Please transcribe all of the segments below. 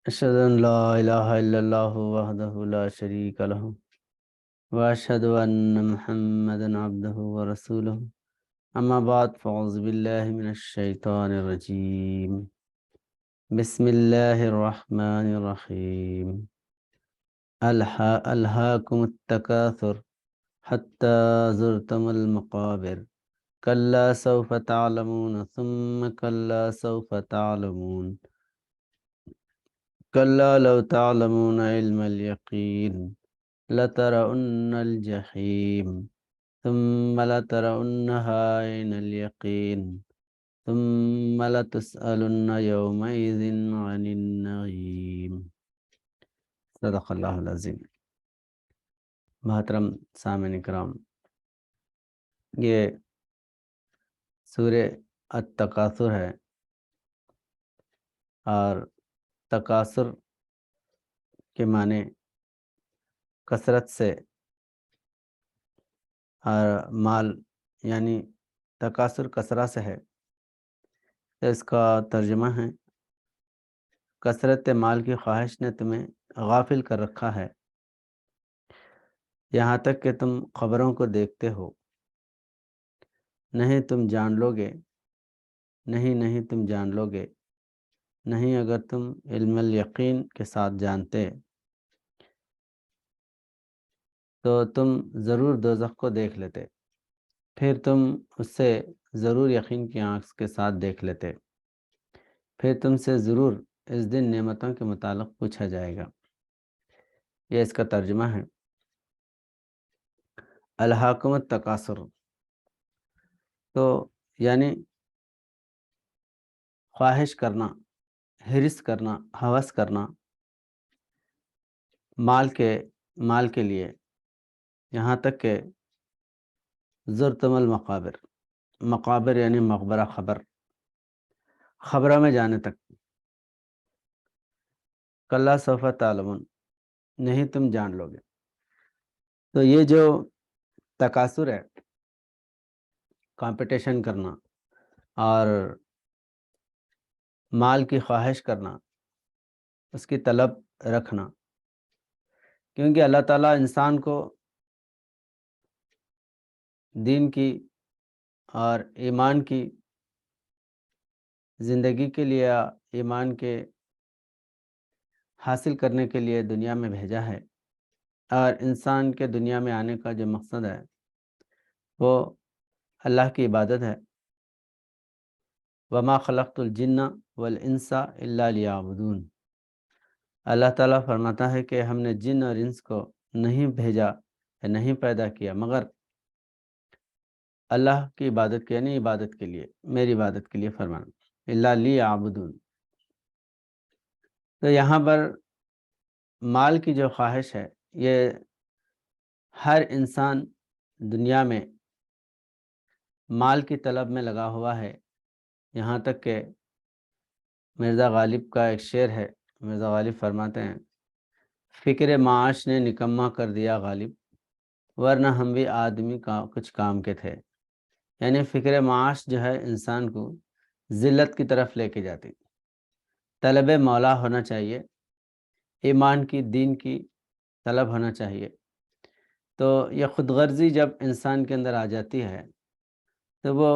أشهد أن لا إله إلا الله وحده لا شريك له وأشهد أن محمدا عبده ورسوله أما بعد فأعوذ بالله من الشيطان الرجيم بسم الله الرحمن الرحيم ألهاكم التكاثر حتى زرتم المقابر كلا سوف تعلمون ثم كلا سوف تعلمون كلا لو تعلمون علم اليقين لترون الجحيم ثم لترونها عين اليقين ثم لتسألن يومئذ عن النعيم صدق اللہ العظیم۔ محترم سامعین کرام، یہ سورہ التکاثر ہے، اور تکاثر کے معنی کثرت سے اور مال، یعنی تکاثر کثرت سے ہے۔ اس کا ترجمہ ہے کثرت مال کی خواہش نے تمہیں غافل کر رکھا ہے، یہاں تک کہ تم خبروں کو دیکھتے ہو، نہیں تم جان لو گے، نہیں تم جان لو گے، نہیں اگر تم علم الیقین کے ساتھ جانتے تو تم ضرور دوزخ کو دیکھ لیتے، پھر تم اس سے ضرور یقین کی آنکھ کے ساتھ دیکھ لیتے، پھر تم سے ضرور اس دن نعمتوں کے متعلق پوچھا جائے گا۔ یہ اس کا ترجمہ ہے۔ الہاکم التکاثر، تو یعنی خواہش کرنا، حرص کرنا، ہوس کرنا مال کے لیے، یہاں تک کہ زرتم المقابر، مقابر یعنی مقبرہ، خبرہ میں جانے تک۔ کلا سوف تعلمون، نہیں تم جان لو گے۔ تو یہ جو تکاثر ہے، کمپٹیشن کرنا اور مال کی خواہش کرنا، اس کی طلب رکھنا، کیونکہ اللہ تعالیٰ انسان کو دین کی اور ایمان کی زندگی کے لیے، ایمان کے حاصل کرنے کے لیے دنیا میں بھیجا ہے، اور انسان کے دنیا میں آنے کا جو مقصد ہے وہ اللہ کی عبادت ہے۔ وما خلقت الجن والانس الا لیعبدون، اللہ تعالیٰ فرماتا ہے کہ ہم نے جن اور انس کو نہیں بھیجا، نہیں پیدا کیا مگر اللہ کی عبادت کے، یعنی عبادت کے لیے، میری عبادت کے لیے فرمانا، الا لیعبدون۔ تو یہاں پر مال کی جو خواہش ہے، یہ ہر انسان دنیا میں مال کی طلب میں لگا ہوا ہے، یہاں تک کہ مرزا غالب کا ایک شعر ہے، مرزا غالب فرماتے ہیں، فکر معاش نے نکما کر دیا غالب، ورنہ ہم بھی آدمی کا کچھ کام کے تھے۔ یعنی فکر معاش جو ہے انسان کو ذلت کی طرف لے کے جاتی۔ طلب مولا ہونا چاہیے، ایمان کی، دین کی طلب ہونا چاہیے۔ تو یہ خود غرضی جب انسان کے اندر آ جاتی ہے تو وہ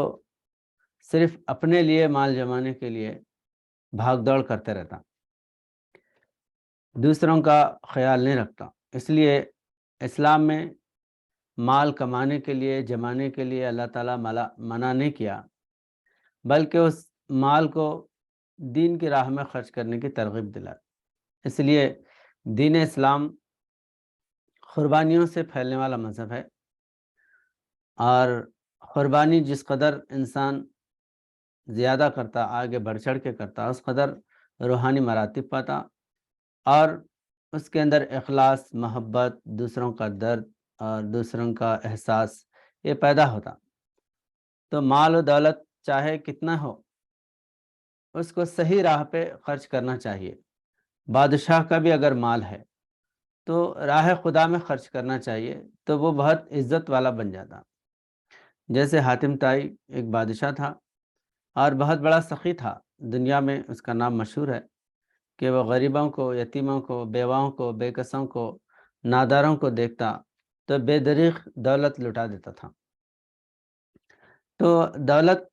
صرف اپنے لیے مال جمانے کے لیے بھاگ دوڑ کرتے رہتا، دوسروں کا خیال نہیں رکھتا۔ اس لیے اسلام میں مال کمانے کے لیے، جمانے کے لیے اللہ تعالیٰ منع نہیں کیا، بلکہ اس مال کو دین کی راہ میں خرچ کرنے کی ترغیب دلا۔ اس لیے دین اسلام قربانیوں سے پھیلنے والا مذہب ہے، اور قربانی جس قدر انسان زیادہ کرتا، آگے بڑھ چڑھ کے کرتا، اس قدر روحانی مراتب پاتا، اور اس کے اندر اخلاص، محبت، دوسروں کا درد اور دوسروں کا احساس یہ پیدا ہوتا۔ تو مال و دولت چاہے کتنا ہو، اس کو صحیح راہ پہ خرچ کرنا چاہیے۔ بادشاہ کا بھی اگر مال ہے تو راہ خدا میں خرچ کرنا چاہیے، تو وہ بہت عزت والا بن جاتا۔ جیسے حاتم طائی ایک بادشاہ تھا اور بہت بڑا سخی تھا، دنیا میں اس کا نام مشہور ہے، کہ وہ غریبوں کو، یتیموں کو، بیواؤں کو، بے کسوں کو، ناداروں کو دیکھتا تو بے دریغ دولت لٹا دیتا تھا۔ تو دولت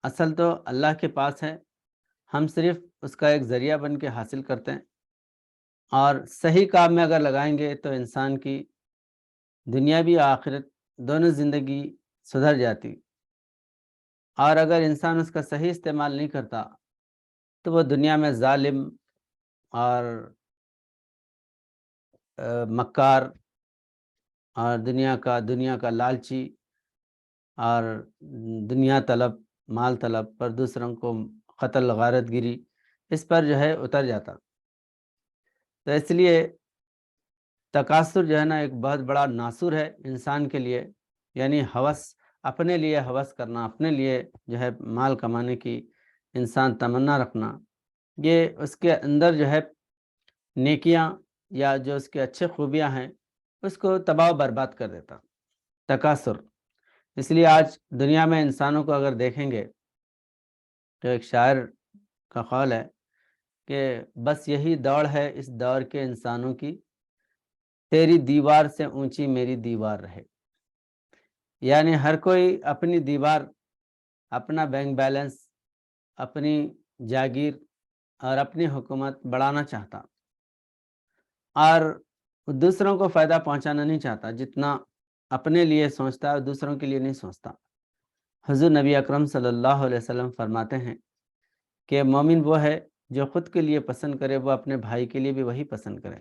اصل تو اللہ کے پاس ہے، ہم صرف اس کا ایک ذریعہ بن کے حاصل کرتے ہیں، اور صحیح کام میں اگر لگائیں گے تو انسان کی دنیاوی آخرت دونوں زندگی سدھر جاتی، اور اگر انسان اس کا صحیح استعمال نہیں کرتا تو وہ دنیا میں ظالم اور مکار اور دنیا کا لالچی اور دنیا طلب، مال طلب پر دوسروں کو قتل، غارت گیری، اس پر جو ہے اتر جاتا۔ تو اس لیے تکاثر جو ہے نا ایک بہت بڑا ناصر ہے انسان کے لیے، یعنی ہوس، اپنے لیے ہوس کرنا، اپنے لیے جو ہے مال کمانے کی انسان تمنا رکھنا، یہ اس کے اندر جو ہے نیکیاں یا جو اس کے اچھے خوبیاں ہیں اس کو تباہ و برباد کر دیتا، تکاثر۔ اس لیے آج دنیا میں انسانوں کو اگر دیکھیں گے تو ایک شاعر کا قول ہے کہ بس یہی دوڑ ہے اس دور کے انسانوں کی، تیری دیوار سے اونچی میری دیوار رہے۔ یعنی ہر کوئی اپنی دیوار، اپنا بینک بیلنس، اپنی جاگیر اور اپنی حکومت بڑھانا چاہتا، اور دوسروں کو فائدہ پہنچانا نہیں چاہتا، جتنا اپنے لیے سوچتا ہے اور دوسروں کے لیے نہیں سوچتا۔ حضور نبی اکرم صلی اللہ علیہ وسلم فرماتے ہیں کہ مومن وہ ہے جو خود کے لیے پسند کرے وہ اپنے بھائی کے لیے بھی وہی پسند کرے،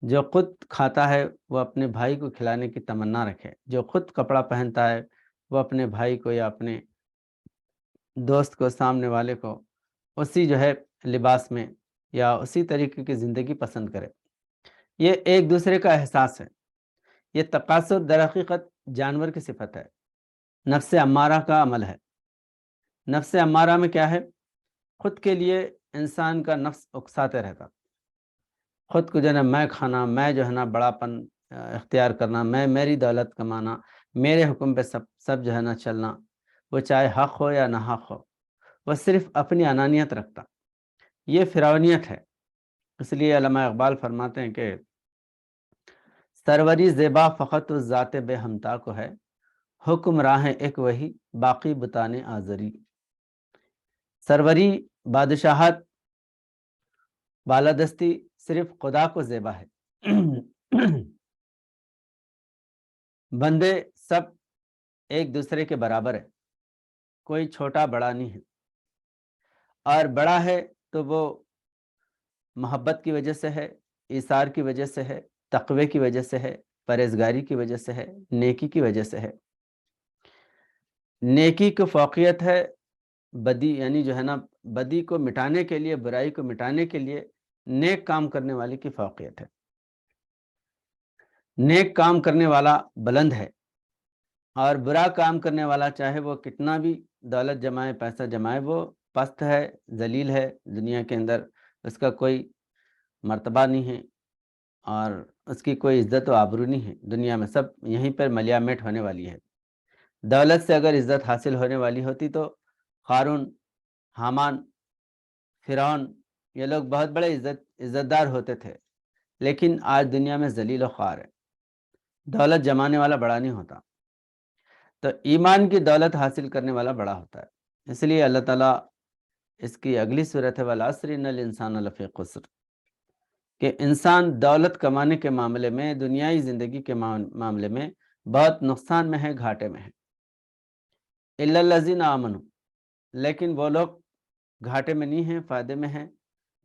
جو خود کھاتا ہے وہ اپنے بھائی کو کھلانے کی تمنا رکھے، جو خود کپڑا پہنتا ہے وہ اپنے بھائی کو یا اپنے دوست کو، سامنے والے کو اسی جو ہے لباس میں یا اسی طریقے کی زندگی پسند کرے۔ یہ ایک دوسرے کا احساس ہے۔ یہ تقاصر در حقیقت جانور کی صفت ہے، نفس امارہ کا عمل ہے۔ نفس امارہ میں کیا ہے؟ خود کے لیے انسان کا نفس اکساتے رہتا، خود کو جو ہے نا میں کھانا، میں جو ہے نا بڑا پن اختیار کرنا، میری دولت کمانا، میرے حکم پہ سب جو ہے نا چلنا، وہ چاہے حق ہو یا نہ حق ہو، وہ صرف اپنی انانیت رکھتا۔ یہ فرعونیت ہے۔ اس لیے علامہ اقبال فرماتے ہیں کہ سروری زیبا فقط اس ذات بے ہمتا کو ہے، حکم راہیں ایک وہی باقی بتانے آزری۔ سروری، بادشاہت، بالادستی صرف خدا کو زیبا ہے، بندے سب ایک دوسرے کے برابر ہے، کوئی چھوٹا بڑا نہیں ہے، اور بڑا ہے تو وہ محبت کی وجہ سے ہے، ایثار کی وجہ سے ہے، تقوی کی وجہ سے ہے، پرہیزگاری کی وجہ سے ہے، نیکی کی وجہ سے ہے۔ نیکی کی فوقیت ہے بدی، یعنی جو ہے نا بدی کو مٹانے کے لیے، برائی کو مٹانے کے لیے نیک کام کرنے والے کی فوقیت ہے۔ نیک کام کرنے والا بلند ہے، اور برا کام کرنے والا چاہے وہ کتنا بھی دولت جمائے، پیسہ جمائے، وہ پست ہے، ذلیل ہے، دنیا کے اندر اس کا کوئی مرتبہ نہیں ہے اور اس کی کوئی عزت و آبرو نہیں ہے۔ دنیا میں سب یہیں پر ملیا میٹ ہونے والی ہے۔ دولت سے اگر عزت حاصل ہونے والی ہوتی تو قارون، حامان، فرعون، یہ لوگ بہت بڑے عزت دار ہوتے تھے، لیکن آج دنیا میں ذلیل و خوار ہے۔ دولت جمانے والا بڑا نہیں ہوتا، تو ایمان کی دولت حاصل کرنے والا بڑا ہوتا ہے۔ اس لیے اللہ تعالیٰ اس کی اگلی صورت ہے وَالْعَصْرِ إِنَّ الْإِنسَانَ لَفِي خُسْرٍ، کہ انسان دولت کمانے کے معاملے میں، دنیائی زندگی کے معاملے میں بہت نقصان میں ہے، گھاٹے میں ہے۔ إِلَّا الَّذِينَ آمَنُوا، لیکن وہ لوگ گھاٹے میں نہیں ہیں، فائدے میں ہیں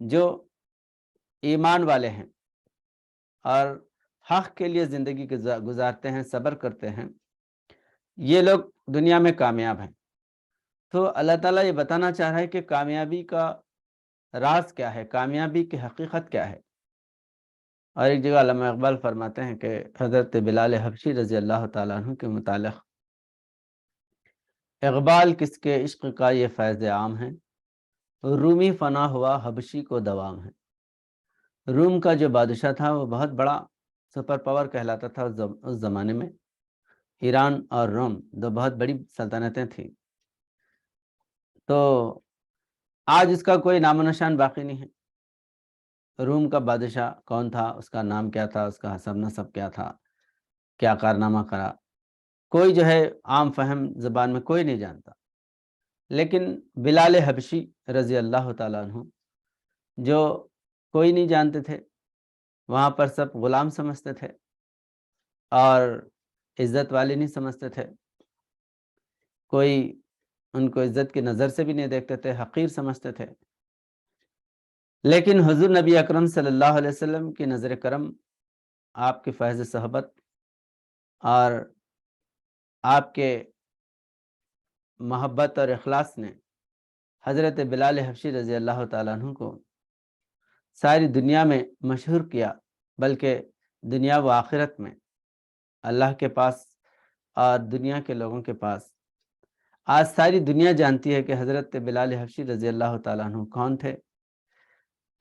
جو ایمان والے ہیں اور حق کے لیے زندگی گزارتے ہیں، صبر کرتے ہیں، یہ لوگ دنیا میں کامیاب ہیں۔ تو اللہ تعالیٰ یہ بتانا چاہ رہا ہے کہ کامیابی کا راز کیا ہے، کامیابی کی حقیقت کیا ہے۔ اور ایک جگہ علامہ اقبال فرماتے ہیں کہ حضرت بلال حبشی رضی اللہ تعالیٰ عنہ کے متعلق، اقبال کس کے عشق کا یہ فیض عام ہے، رومی فنا ہوا حبشی کو دوام ہے۔ روم کا جو بادشاہ تھا وہ بہت بڑا سپر پاور کہلاتا تھا اس زمانے میں۔ ایران اور روم دو بہت بڑی سلطنتیں تھیں، تو آج اس کا کوئی نام و نشان باقی نہیں ہے۔ روم کا بادشاہ کون تھا، اس کا نام کیا تھا، اس کا حسب نسب کیا تھا، کیا کارنامہ کرا، کوئی جو ہے عام فہم زبان میں کوئی نہیں جانتا۔ لیکن بلال حبشی رضی اللہ تعالیٰ عنہ، جو کوئی نہیں جانتے تھے، وہاں پر سب غلام سمجھتے تھے اور عزت والے نہیں سمجھتے تھے، کوئی ان کو عزت کی نظر سے بھی نہیں دیکھتے تھے، حقیر سمجھتے تھے۔ لیکن حضور نبی اکرم صلی اللہ علیہ وسلم کی نظر کرم، آپ کی فیض صحبت اور آپ کے محبت اور اخلاص نے حضرت بلال حبشی رضی اللہ تعالیٰ عنہ کو ساری دنیا میں مشہور کیا، بلکہ دنیا و آخرت میں اللہ کے پاس اور دنیا کے لوگوں کے پاس آج ساری دنیا جانتی ہے کہ حضرت بلال حبشی رضی اللہ تعالیٰ عنہ کون تھے،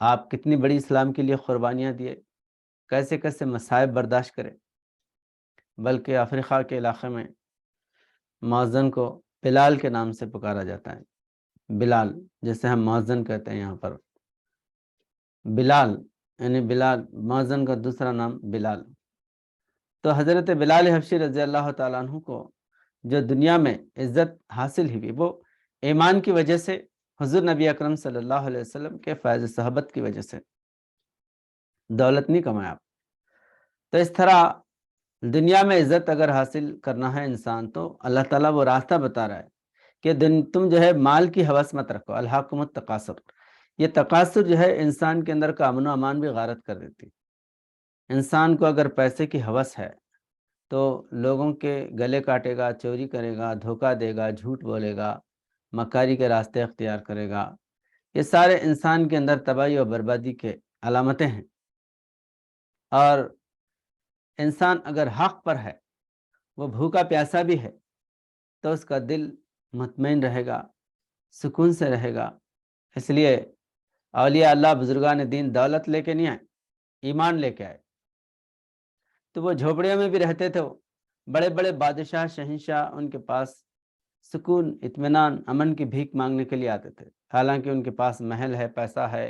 آپ کتنی بڑی اسلام کے لیے قربانیاں دیے، کیسے کیسے مصائب برداشت کرے، بلکہ افریقہ کے علاقے میں مؤذن کو بلال کے نام سے پکارا جاتا ہے، بلال جیسے ہم مؤذن کہتے ہیں یہاں پر، بلال یعنی بلال، مؤذن کا دوسرا نام بلال۔ تو حضرت بلال حبشی رضی اللہ تعالیٰ عنہ کو جو دنیا میں عزت حاصل ہوئی، وہ ایمان کی وجہ سے، حضور نبی اکرم صلی اللہ علیہ وسلم کے فیض صحبت کی وجہ سے، دولت نہیں کمایا آپ۔ تو اس طرح دنیا میں عزت اگر حاصل کرنا ہے انسان، تو اللہ تعالیٰ وہ راستہ بتا رہا ہے کہ تم جو ہے مال کی ہوس مت رکھو، الہاکم التکاثر۔ یہ تکاثر جو ہے انسان کے اندر کا امن و امان بھی غارت کر دیتی۔ انسان کو اگر پیسے کی ہوس ہے تو لوگوں کے گلے کاٹے گا، چوری کرے گا، دھوکہ دے گا، جھوٹ بولے گا، مکاری کے راستے اختیار کرے گا۔ یہ سارے انسان کے اندر تباہی اور بربادی کے علامتیں ہیں۔ اور انسان اگر حق پر ہے، وہ بھوکا پیاسا بھی ہے، تو اس کا دل مطمئن رہے گا، سکون سے رہے گا۔ اس لیے اولیاء اللہ بزرگان دین دولت لے کے نہیں آئے، ایمان لے کے آئے۔ تو وہ جھوپڑیوں میں بھی رہتے تھے، وہ بڑے بڑے بادشاہ شہنشاہ ان کے پاس سکون، اطمینان، امن کی بھیک مانگنے کے لیے آتے تھے، حالانکہ ان کے پاس محل ہے، پیسہ ہے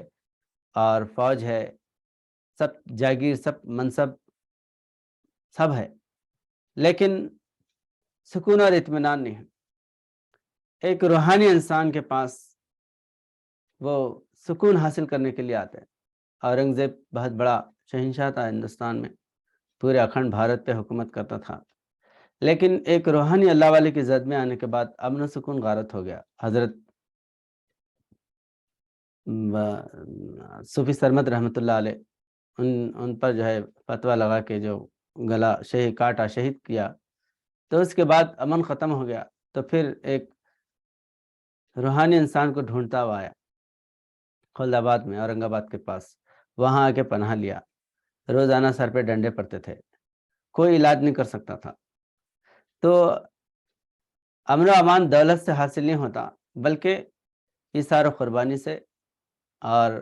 اور فوج ہے، سب جاگیر، سب منصب سب ہے، لیکن سکون اور اطمینان نہیں ہے۔ ایک روحانی انسان کے پاس وہ سکون حاصل کرنے کے لیے آتے ہیں۔ اورنگزیب بہت بڑا شہنشاہ تھا ہندوستان میں، پورے اکھنڈ بھارت پہ حکومت کرتا تھا، لیکن ایک روحانی اللہ والے کی زد میں آنے کے بعد امن و سکون غارت ہو گیا۔ حضرت صوفی سرمد رحمۃ اللہ علیہ، ان پر جو ہے فتویٰ لگا کے جو گلا کاٹا، شہید کیا، تو اس کے بعد امن ختم ہو گیا۔ تو پھر ایک روحانی انسان کو ڈھونڈتا ہوا آیا خلد آباد میں، اورنگ آباد کے پاس، وہاں آ کے پناہ لیا۔ روزانہ سر پہ ڈنڈے پڑتے تھے، کوئی علاج نہیں کر سکتا تھا۔ تو امن و امان دولت سے حاصل نہیں ہوتا، بلکہ ایثار و قربانی سے اور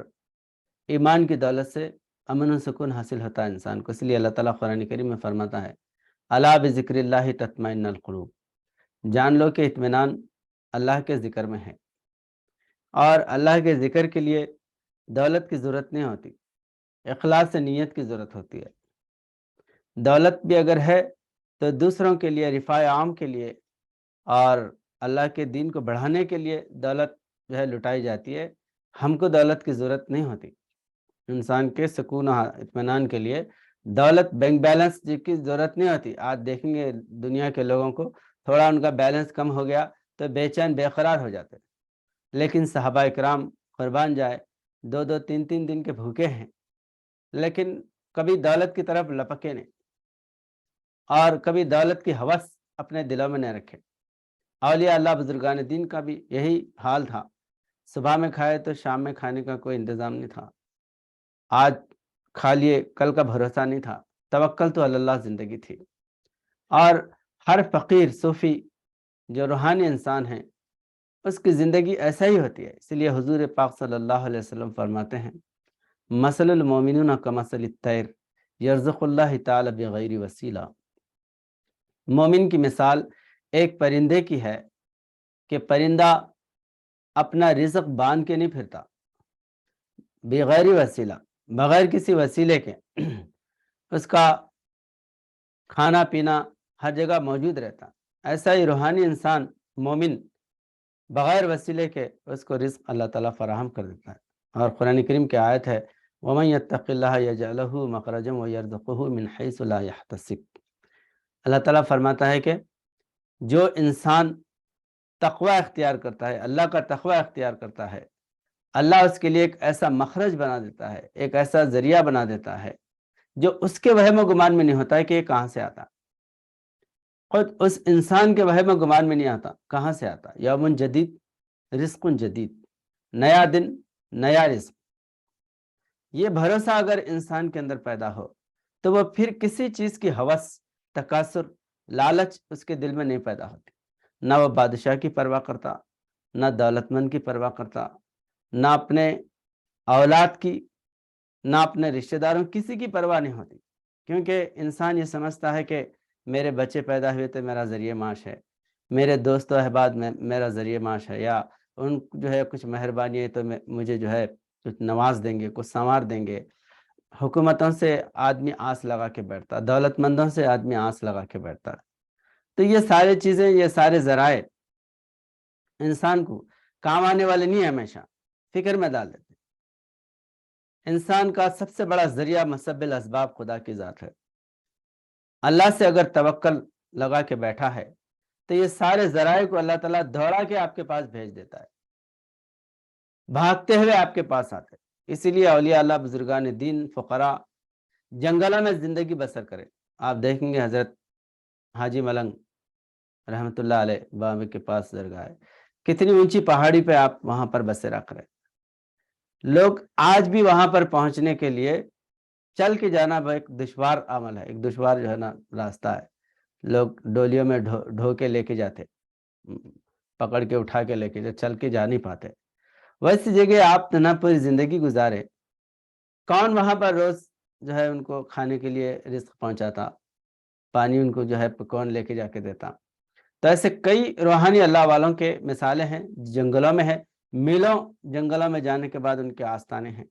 ایمان کی دولت سے امن و سکون حاصل ہوتا ہے انسان کو۔ اس لیے اللہ تعالیٰ قرآن کریم میں فرماتا ہے، الا بذکر اللہ تطمئن القلوب، جان لو کہ اطمینان اللہ کے ذکر میں ہے۔ اور اللہ کے ذکر کے لیے دولت کی ضرورت نہیں ہوتی، اخلاص نیت کی ضرورت ہوتی ہے۔ دولت بھی اگر ہے تو دوسروں کے لیے، رفاع عام کے لیے اور اللہ کے دین کو بڑھانے کے لیے دولت جو ہے لٹائی جاتی ہے۔ ہم کو دولت کی ضرورت نہیں ہوتی، انسان کے سکون و اطمینان کے لیے دولت، بینک بیلنس کی ضرورت نہیں ہوتی۔ آج دیکھیں گے دنیا کے لوگوں کو، تھوڑا ان کا بیلنس کم ہو گیا تو بے چین، بے قرار ہو جاتے، لیکن صحابہ اکرام قربان جائے 2-2 3-3 دن کے بھوکے ہیں، لیکن کبھی دولت کی طرف لپکے نہیں اور کبھی دولت کی ہوس اپنے دلوں میں نہیں رکھے۔ اولیاء اللہ بزرگان دین کا بھی یہی حال تھا، صبح میں کھائے تو شام میں کھانے کا کوئی انتظام نہیں تھا، آج کھا لیے کل کا بھروسہ نہیں تھا، توکل تو اللہ زندگی تھی۔ اور ہر فقیر صوفی جو روحانی انسان ہے، اس کی زندگی ایسا ہی ہوتی ہے۔ اس لیے حضور پاک صلی اللہ علیہ وسلم فرماتے ہیں، مثل المومنون کمثل الطیر یرزق اللہ تعالی بغیر وسیلہ، مومن کی مثال ایک پرندے کی ہے کہ پرندہ اپنا رزق باندھ کے نہیں پھرتا، بغیر وسیلہ، بغیر کسی وسیلے کے اس کا کھانا پینا ہر جگہ موجود رہتا، ایسا ہی روحانی انسان مومن بغیر وسیلے کے اس کو رزق اللہ تعالیٰ فراہم کر دیتا ہے۔ اور قرآن کریم کی آیت ہے وَمَن يَتَّقِ اللَّهَ يَجْعَلْ لَهُ مَخْرَجًا وَيَرْزُقْهُ مِنْ حَيْثُ لَا يَحْتَسِبُ۔ اللہ تعالیٰ فرماتا ہے کہ جو انسان تقوی اختیار کرتا ہے، اللہ کا تقوی اختیار کرتا ہے، اللہ اس کے لیے ایک ایسا مخرج بنا دیتا ہے، ایک ایسا ذریعہ بنا دیتا ہے جو اس کے وہم و گمان میں نہیں ہوتا ہے کہ یہ کہاں سے آتا، خود اس انسان کے وہم و گمان میں نہیں آتا کہاں سے آتا۔ یوم جدید رزق جدید، نیا دن نیا رزق، یہ بھروسہ اگر انسان کے اندر پیدا ہو تو وہ پھر کسی چیز کی ہوس، تکاثر، لالچ اس کے دل میں نہیں پیدا ہوتی۔ نہ وہ بادشاہ کی پرواہ کرتا، نہ دولت مند کی پرواہ کرتا، نہ اپنے اولاد کی، نہ اپنے رشتہ داروں، کسی کی پرواہ نہیں ہوتی، کیونکہ انسان یہ سمجھتا ہے کہ میرے بچے پیدا ہوئے تو میرا ذریعہ معاش ہے، میرے دوست و احباب میں میرا ذریعہ معاش ہے، یا ان جو ہے کچھ مہربانی ہے تو مجھے جو ہے کچھ نواز دیں گے، کچھ سنوار دیں گے۔ حکومتوں سے آدمی آس لگا کے بیٹھتا، دولت مندوں سے آدمی آس لگا کے بیٹھتا۔ تو یہ سارے چیزیں، یہ سارے ذرائع انسان کو کام آنے والے نہیں، ہمیشہ فکر میں ڈال دیتے۔ انسان کا سب سے بڑا ذریعہ مسبب الاسباب خدا کی ذات ہے۔ اللہ سے اگر توکل لگا کے بیٹھا ہے تو یہ سارے ذرائع کو اللہ تعالیٰ دوڑا کے آپ کے پاس بھیج دیتا ہے، بھاگتے ہوئے آپ کے پاس آتے۔ اسی لیے اولیاء اللہ، بزرگان دین، فقراء جنگلوں میں زندگی بسر کرے۔ آپ دیکھیں گے حضرت حاجی ملنگ رحمۃ اللہ علیہ بامبے کے پاس درگاہ ہے، کتنی اونچی پہاڑی پہ آپ وہاں پر بسیرا کریں۔ لوگ آج بھی وہاں پر پہنچنے کے لیے چل کے جانا ایک دشوار عمل ہے، ایک دشوار جو ہے نا راستہ ہے۔ لوگ ڈولیوں میں ڈھو کے لے کے جاتے، پکڑ کے اٹھا کے لے کے جاتے، چل کے جا نہیں پاتے۔ ویسی جگہ آپ نہ پوری زندگی گزارے، کون وہاں پر روز جو ہے ان کو کھانے کے لیے رزق پہنچاتا، پانی ان کو جو ہے کون لے کے جا کے دیتا۔ تو ایسے کئی روحانی اللہ والوں کے مثالیں ہیں، جنگلوں میں ہیں، میلوں جنگلوں میں جانے کے بعد ان کے آستانے ہیں،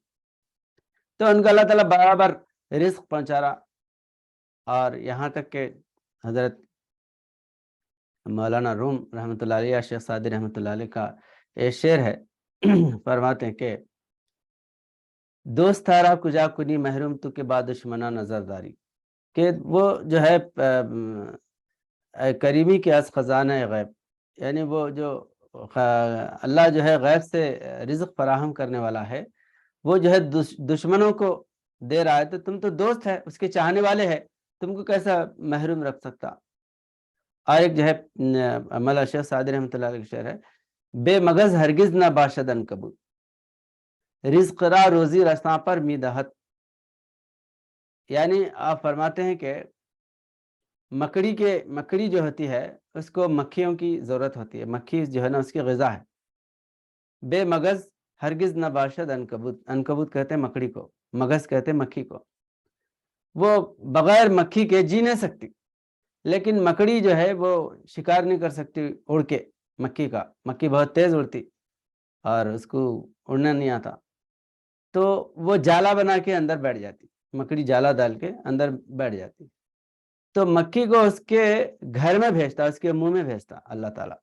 تو ان کو اللہ تعالیٰ برابر رزق پہنچا رہا۔ اور یہاں تک کہ حضرت مولانا روم رحمۃ اللہ علیہ، شیخ سعدی رحمۃ اللہ علیہ کا ایک شعر ہے، فرماتے ہیں کہ دوست تارا کجا کنی محروم تو کے بعد دشمنا نظر داری، کہ وہ جو ہے کریمی کے از خزانہ غیب، یعنی وہ جو اللہ جو ہے غیب سے رزق فراہم کرنے والا ہے، وہ جو ہے دشمنوں کو دے رہا ہے، تو تم تو دوست ہے، اس کے چاہنے والے ہیں، تم کو کیسا محروم رکھ سکتا۔ اور ایک جو ہے مولانا شیخ سعدی رحمۃ اللہ علیہ کا شعر ہے، بے مغز ہرگز نہ باشد عنکبوت، رزق را روزی رساں پر می دہت۔ یعنی آپ فرماتے ہیں کہ مکڑی جو ہوتی ہے اس کو مکھیوں کی ضرورت ہوتی ہے، مکھی جو ہے نا اس کی غذا ہے۔ بے مغز ہرگز نہ باشد عنکبوت، عنکبوت کہتے ہیں مکڑی کو، مغز کہتے ہیں مکھی کو، وہ بغیر مکھی کے جی نہیں سکتی، لیکن مکڑی جو ہے وہ شکار نہیں کر سکتی اڑ کے مکھی کا، مکھی بہت تیز اڑتی اور اس کو اڑنا نہیں آتا، تو وہ جالا بنا کے اندر بیٹھ جاتی، مکڑی جالا ڈال کے اندر بیٹھ جاتی، تو مکھی کو اس کے گھر میں بھیجتا، اس کے منہ میں بھیجتا اللہ تعالیٰ۔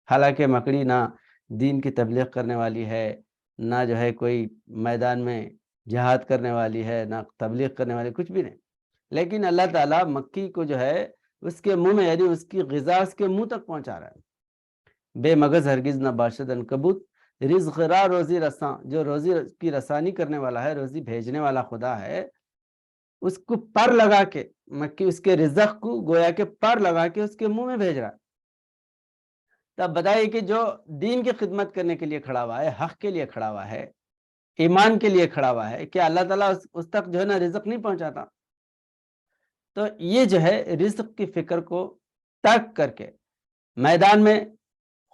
حالانکہ مکڑی نہ دین کی تبلیغ کرنے والی ہے، نہ جو ہے کوئی میدان میں جہاد کرنے والی ہے، نہ تبلیغ کرنے والی، کچھ بھی نہیں، لیکن اللہ تعالیٰ مکھی کو جو ہے اس کے منہ میں، یعنی اس کی غذا اس کے منہ تک پہنچا رہا ہے۔ بے مغز ہرگز نہ باشد عنکبوت، رزق را روزی رساں، جو روزی کی رسانی کرنے والا ہے، روزی بھیجنے والا خدا ہے، اس کو پر لگا کے، مکھی اس کے رزق کو گویا کہ پر لگا کے اس کے منہ میں بھیج رہا ہے۔ تب بتائیے کہ جو دین کی خدمت کرنے کے لیے کھڑا ہوا ہے، حق کے لیے کھڑا ہوا ہے، ایمان کے لیے کھڑا ہوا ہے، کیا اللہ تعالیٰ اس تک جو ہے نا رزق نہیں پہنچاتا؟ تو یہ جو ہے رزق کی فکر کو ترک کر کے میدان میں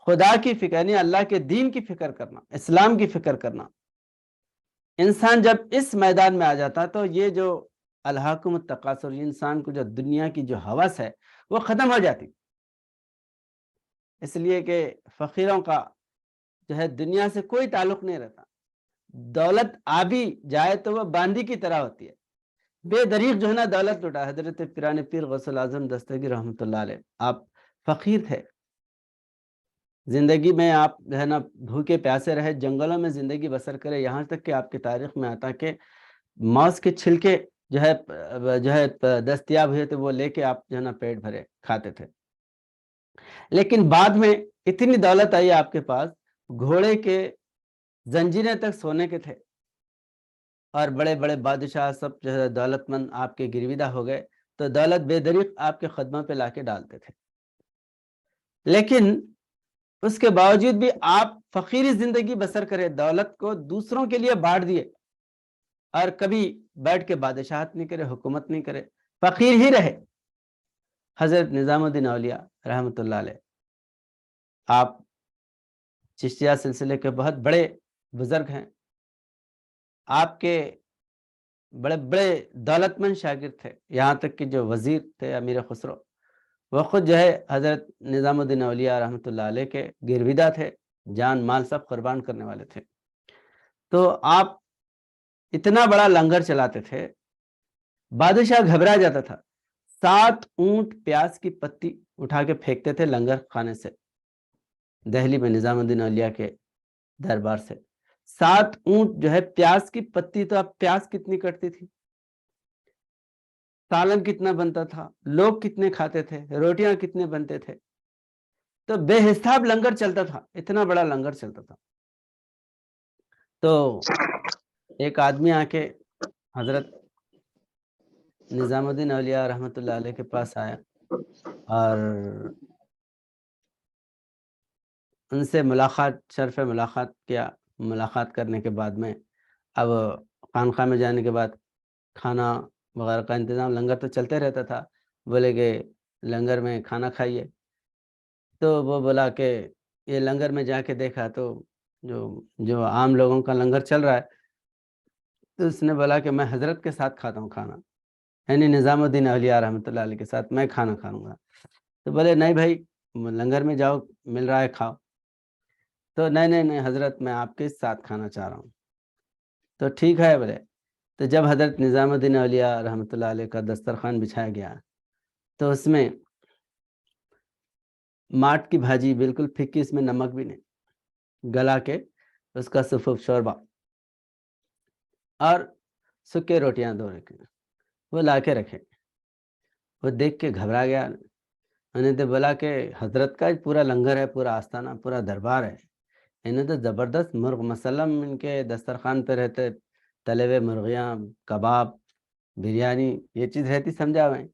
خدا کی فکر، یعنی اللہ کے دین کی فکر کرنا، اسلام کی فکر کرنا، انسان جب اس میدان میں آ جاتا تو یہ جو الہاکم التکاثر، انسان کو جو دنیا کی جو ہوس ہے وہ ختم ہو جاتی۔ اس لیے کہ فقیروں کا جو ہے دنیا سے کوئی تعلق نہیں رہتا، دولت آ بھی جائے تو وہ باندی کی طرح ہوتی ہے، بے دریغ جو ہے نا دولت لٹا۔ حضرت پیران پیر غوث الاعظم دستگیر رحمۃ اللہ علیہ، آپ فقیر تھے، زندگی میں آپ جو ہے نا بھوکے پیاسے رہے، جنگلوں میں زندگی بسر کرے، یہاں تک کہ آپ کی تاریخ میں آتا کہ ماوس کے چھلکے جو ہے دستیاب ہوئے تھے، وہ لے کے آپ جو ہے نا پیٹ بھرے کھاتے تھے۔ لیکن بعد میں اتنی دولت آئی آپ کے پاس، گھوڑے کے زنجیریں تک سونے کے تھے، اور بڑے بڑے بادشاہ سب جو ہے دولت مند آپ کے گرویدہ ہو گئے، تو دولت بے دریغ آپ کے قدموں پہ لا کے ڈالتے تھے۔ لیکن اس کے باوجود بھی آپ فقیری زندگی بسر کرے، دولت کو دوسروں کے لیے بانٹ دیے، اور کبھی بیٹھ کے بادشاہت نہیں کرے، حکومت نہیں کرے، فقیر ہی رہے۔ حضرت نظام الدین اولیاء رحمۃ اللہ علیہ، آپ چشتیہ سلسلے کے بہت بڑے بزرگ ہیں، آپ کے بڑے بڑے دولت مند شاگرد تھے، یہاں تک کہ جو وزیر تھے امیر خسرو، وہ خود جو ہے حضرت نظام الدین اولیاء رحمۃ اللہ علیہ کے گرویدہ تھے، جان مال سب قربان کرنے والے تھے۔ تو آپ اتنا بڑا لنگر چلاتے تھے، بادشاہ گھبرا جاتا تھا، 7 اونٹ پیاز کی پتی اٹھا کے پھینکتے تھے لنگر خانے سے، دہلی میں نظام الدین اولیاء کے دربار سے 7 اونٹ جو ہے پیاز کی پتی، تو اب پیاز کتنی کٹتی تھی، سالن کتنا بنتا تھا، لوگ کتنے کھاتے تھے، روٹیاں کتنے بنتے تھے، تو بے حساب لنگر چلتا تھا، اتنا بڑا لنگر چلتا تھا۔ تو ایک آدمی آ کے حضرت نظام الدین اولیاء رحمۃ اللہ علیہ کے پاس آیا، اور ان سے ملاقات، شرف ملاقات کیا۔ ملاقات کرنے کے بعد میں اب خانقاہ میں جانے کے بعد کھانا وغیرہ کا انتظام، لنگر تو چلتے رہتا تھا، بولے کہ لنگر میں کھانا کھائیے۔ تو وہ بولا کہ یہ لنگر میں جا کے دیکھا تو جو عام لوگوں کا لنگر چل رہا ہے، تو اس نے بولا کہ میں حضرت کے ساتھ کھاتا ہوں کھانا، یعنی نظام الدین اولیاء رحمۃ اللہ علیہ کے ساتھ میں کھانا کھاؤں گا۔ تو بولے نہیں بھائی، لنگر میں جاؤ، مل رہا ہے کھاؤ۔ تو نہیں حضرت، میں آپ کے ساتھ کھانا چاہ رہا ہوں۔ تو ٹھیک ہے بولے۔ تو جب حضرت نظام الدین اولیاء رحمۃ اللہ علیہ کا دسترخوان بچھایا گیا، تو اس میں ماٹ کی بھاجی بالکل پھکی، اس میں نمک بھی نہیں، گلا کے اس کا سفوف شوربہ، اور سکے روٹیاں 2 رکھے، وہ لا کے رکھے۔ وہ دیکھ کے گھبرا گیا، انہیں تو بولا کہ حضرت کا پورا لنگر ہے، پورا آستانہ، پورا دربار ہے، انہیں تو زبردست مرغ مسلم ان کے دسترخوان پہ رہتے، تلے ہوئے مرغیاں، کباب، بریانی، یہ چیز رہتی، سمجھا میں،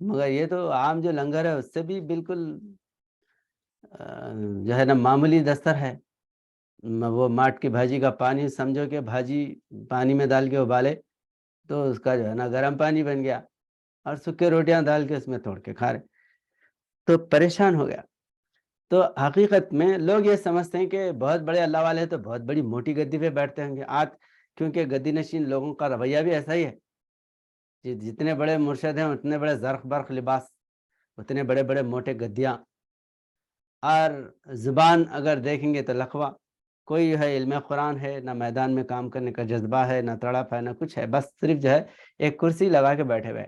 مگر یہ تو عام جو لنگر ہے اس سے بھی بالکل جو ہے نا معمولی دستر ہے۔ وہ ماٹ کی بھاجی کا پانی سمجھو کہ بھاجی پانی میں ڈال کے ابالے تو اس کا جو ہے نا گرم پانی بن گیا، اور سکے روٹیاں ڈال کے اس میں توڑ کے کھا رہے، تو پریشان ہو گیا۔ تو حقیقت میں لوگ یہ سمجھتے ہیں کہ بہت بڑے اللہ والے تو بہت بڑی موٹی گدی پہ بیٹھتے ہوں گے آج، کیونکہ گدی نشین لوگوں کا رویہ بھی ایسا ہی ہے، جتنے بڑے مرشد ہیں اتنے بڑے زرق برق لباس، اتنے بڑے بڑے موٹے گدیاں، اور زبان اگر دیکھیں گے تو لقوہ، کوئی ہے علم قرآن ہے نہ، میدان میں کام کرنے کا جذبہ ہے نہ، تڑپ ہے نہ کچھ ہے، بس صرف جو ہے ایک کرسی لگا کے بیٹھے ہوئے۔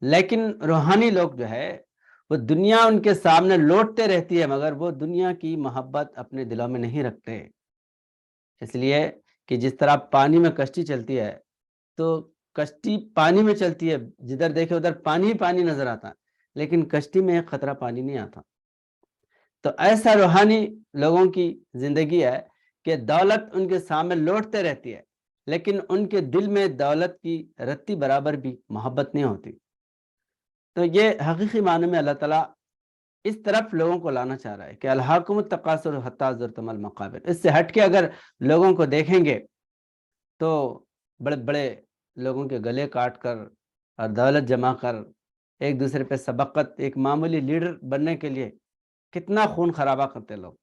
لیکن روحانی لوگ جو ہے وہ دنیا ان کے سامنے لوٹتے رہتی ہے، مگر وہ دنیا کی محبت اپنے دلوں میں نہیں رکھتے۔ اس لیے کہ جس طرح پانی میں کشتی چلتی ہے، تو کشتی پانی میں چلتی ہے، جدھر دیکھے ادھر پانی ہی پانی نظر آتا ہے، لیکن کشتی میں ایک قطرہ پانی نہیں آتا۔ تو ایسا روحانی لوگوں کی زندگی ہے کہ دولت ان کے سامنے لوٹتے رہتی ہے، لیکن ان کے دل میں دولت کی رتی برابر بھی محبت نہیں ہوتی۔ تو یہ حقیقی معنی میں اللہ تعالیٰ اس طرف لوگوں کو لانا چاہ رہا ہے کہ الہاکم التکاثر حتی زرتم المقابر۔ اس سے ہٹ کے اگر لوگوں کو دیکھیں گے تو بڑے بڑے لوگوں کے گلے کاٹ کر اور دولت جمع کر ایک دوسرے پہ سبقت، ایک معمولی لیڈر بننے کے لیے کتنا خون خرابہ کرتے لوگ،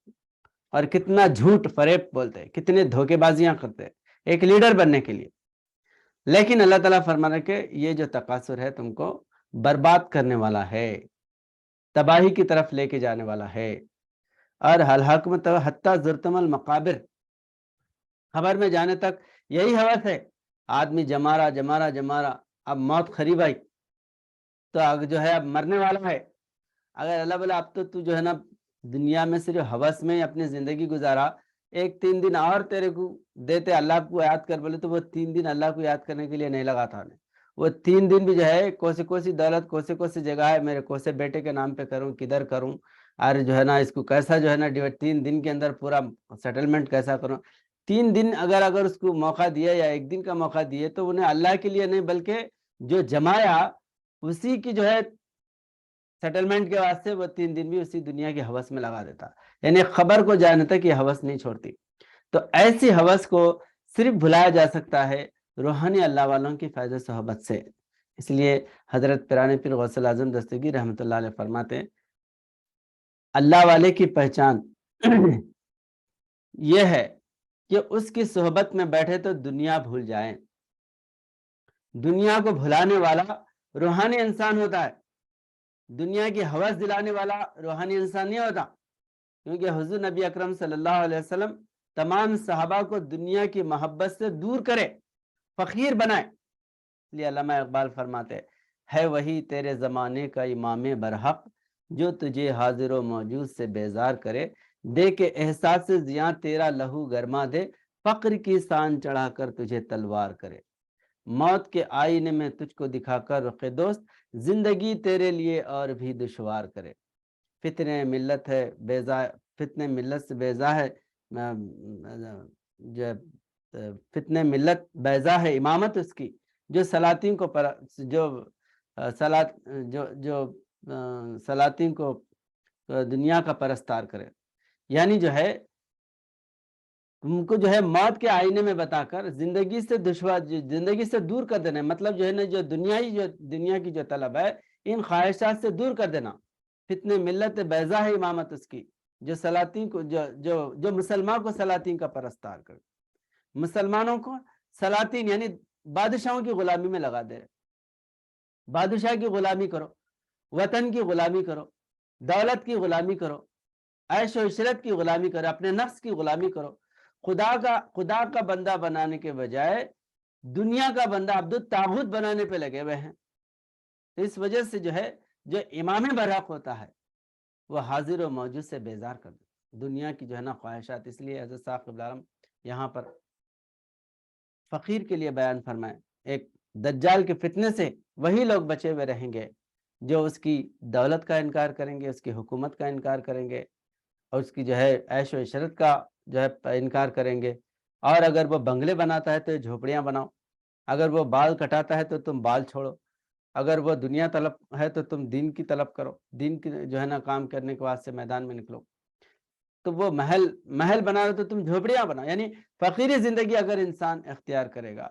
اور کتنا جھوٹ فریب بولتے، کتنے دھوکے بازیاں کرتے ایک لیڈر بننے کے لیے۔ لیکن اللہ تعالیٰ فرما رہا ہے کہ یہ جو تکاثر ہے تم کو برباد کرنے والا ہے، تباہی کی طرف لے کے جانے والا ہے۔ اور الحاکم حتی زرتم المقابر، خبر میں جانے تک یہی ہوس ہے، آدمی جما رہا، اب موت قریب آئی تو جو ہے اب مرنے والا ہے، اگر اللہ بولا اب تو جو ہے نا دنیا میں صرف ہوس میں ہی اپنی زندگی گزارا، ایک 3 دن اور تیرے کو دیتے اللہ کو یاد کر بولے تو وہ 3 دن اللہ کو یاد کرنے کے لیے نہیں لگا تھا انہیں، وہ 3 دن بھی جو ہے کوسی دولت کوسی جگہ ہے میرے کوسے بیٹے کے نام پہ کروں، کدھر کروں، اور جو ہے نا اس کو کیسا جو ہے نا 3 دن کے اندر پورا سیٹلمنٹ کیسا کروں۔ 3 دن اگر اس کو موقع دیا یا 1 دن کا موقع دیے تو انہیں اللہ کے لیے نہیں بلکہ جو جمایا اسی کی جو ہے سیٹلمنٹ کے واسطے وہ 3 دن بھی اسی دنیا کی ہوس میں لگا دیتا، یعنی خبر کو جانے تک یہ ہوس نہیں چھوڑتی۔ تو ایسی ہوس کو صرف بھلایا جا سکتا ہے روحانی اللہ والوں کی فیض و صحبت سے۔ اس لیے حضرت پیران پیر غوث الاعظم دستگیر رحمۃ اللہ علیہ فرماتے ہیں اللہ والے کی پہچان یہ ہے کہ اس کی صحبت میں بیٹھے تو دنیا بھول جائیں۔ دنیا کو بھلانے والا روحانی انسان ہوتا ہے، دنیا کی ہوس دلانے والا روحانی انسان نہیں ہوتا، کیونکہ حضور نبی اکرم صلی اللہ علیہ وسلم تمام صحابہ کو دنیا کی محبت سے دور کرے، فقیر بنائے۔ اس لیے علامہ اقبال فرماتے ہے وہی تیرے زمانے کا امام برحق جو تجھے حاضر و موجود سے بیزار کرے، دے کے احساس زیاں تیرا لہو گرما دے، فقر کی سان چڑھا کر تجھے تلوار کرے، موت کے آئینے میں تجھ کو دکھا کر رخ دوست، زندگی تیرے لیے اور بھی دشوار کرے، فتنے ملت ہے بیزا، فتنے ملت سے بیزا ہے جو فتنے ملت بیزا ہے امامت اس کی، جو سلاطین کو سلاطین کو دنیا کا پرستار کرے، یعنی جو ہے ان کو جو ہے موت کے آئینے میں بتا کر زندگی سے دور کر دینا، مطلب جو ہے نا جو دنیا کی جو طلب ہے ان خواہشات سے دور کر دینا۔ فتنے ملت بیضا ہے امامت اس کی، جو سلاطین کو جو مسلمان کو سلاطین کا پرستار کرے، مسلمانوں کو سلاطین یعنی بادشاہوں کی غلامی میں لگا دے، بادشاہ کی غلامی کرو، وطن کی غلامی کرو، دولت کی غلامی کرو، عیش و عشرت کی غلامی کرو، اپنے نفس کی غلامی کرو، خدا کا بندہ بنانے کے بجائے دنیا کا بندہ عبد الطاغوت بنانے پہ لگے ہوئے ہیں۔ تو اس وجہ سے جو ہے جو امام برحق ہوتا ہے وہ حاضر و موجود سے بیزار کر دے دنیا کی جو ہے نا خواہشات۔ اس لیے حضرت صاحب قبلہ عالم یہاں پر فقیر کے لیے بیان فرمائے ایک دجال کے فتنے سے وہی لوگ بچے ہوئے رہیں گے جو اس کی دولت کا انکار کریں گے، اس کی حکومت کا انکار کریں گے، اور اس کی جو ہے عیش و عشرت کا جو ہے انکار کریں گے، اور اگر وہ بنگلے بناتا ہے تو جھوپڑیاں بناؤ، اگر وہ بال کٹاتا ہے تو تم بال چھوڑو، اگر وہ دنیا طلب ہے تو تم دین کی طلب کرو، دین کی جو ہے نا کام کرنے کے واسطے میدان میں نکلو، تو وہ محل بنا رہے تو تم جھوپڑیاں بناؤ۔ یعنی فقیری زندگی اگر انسان اختیار کرے گا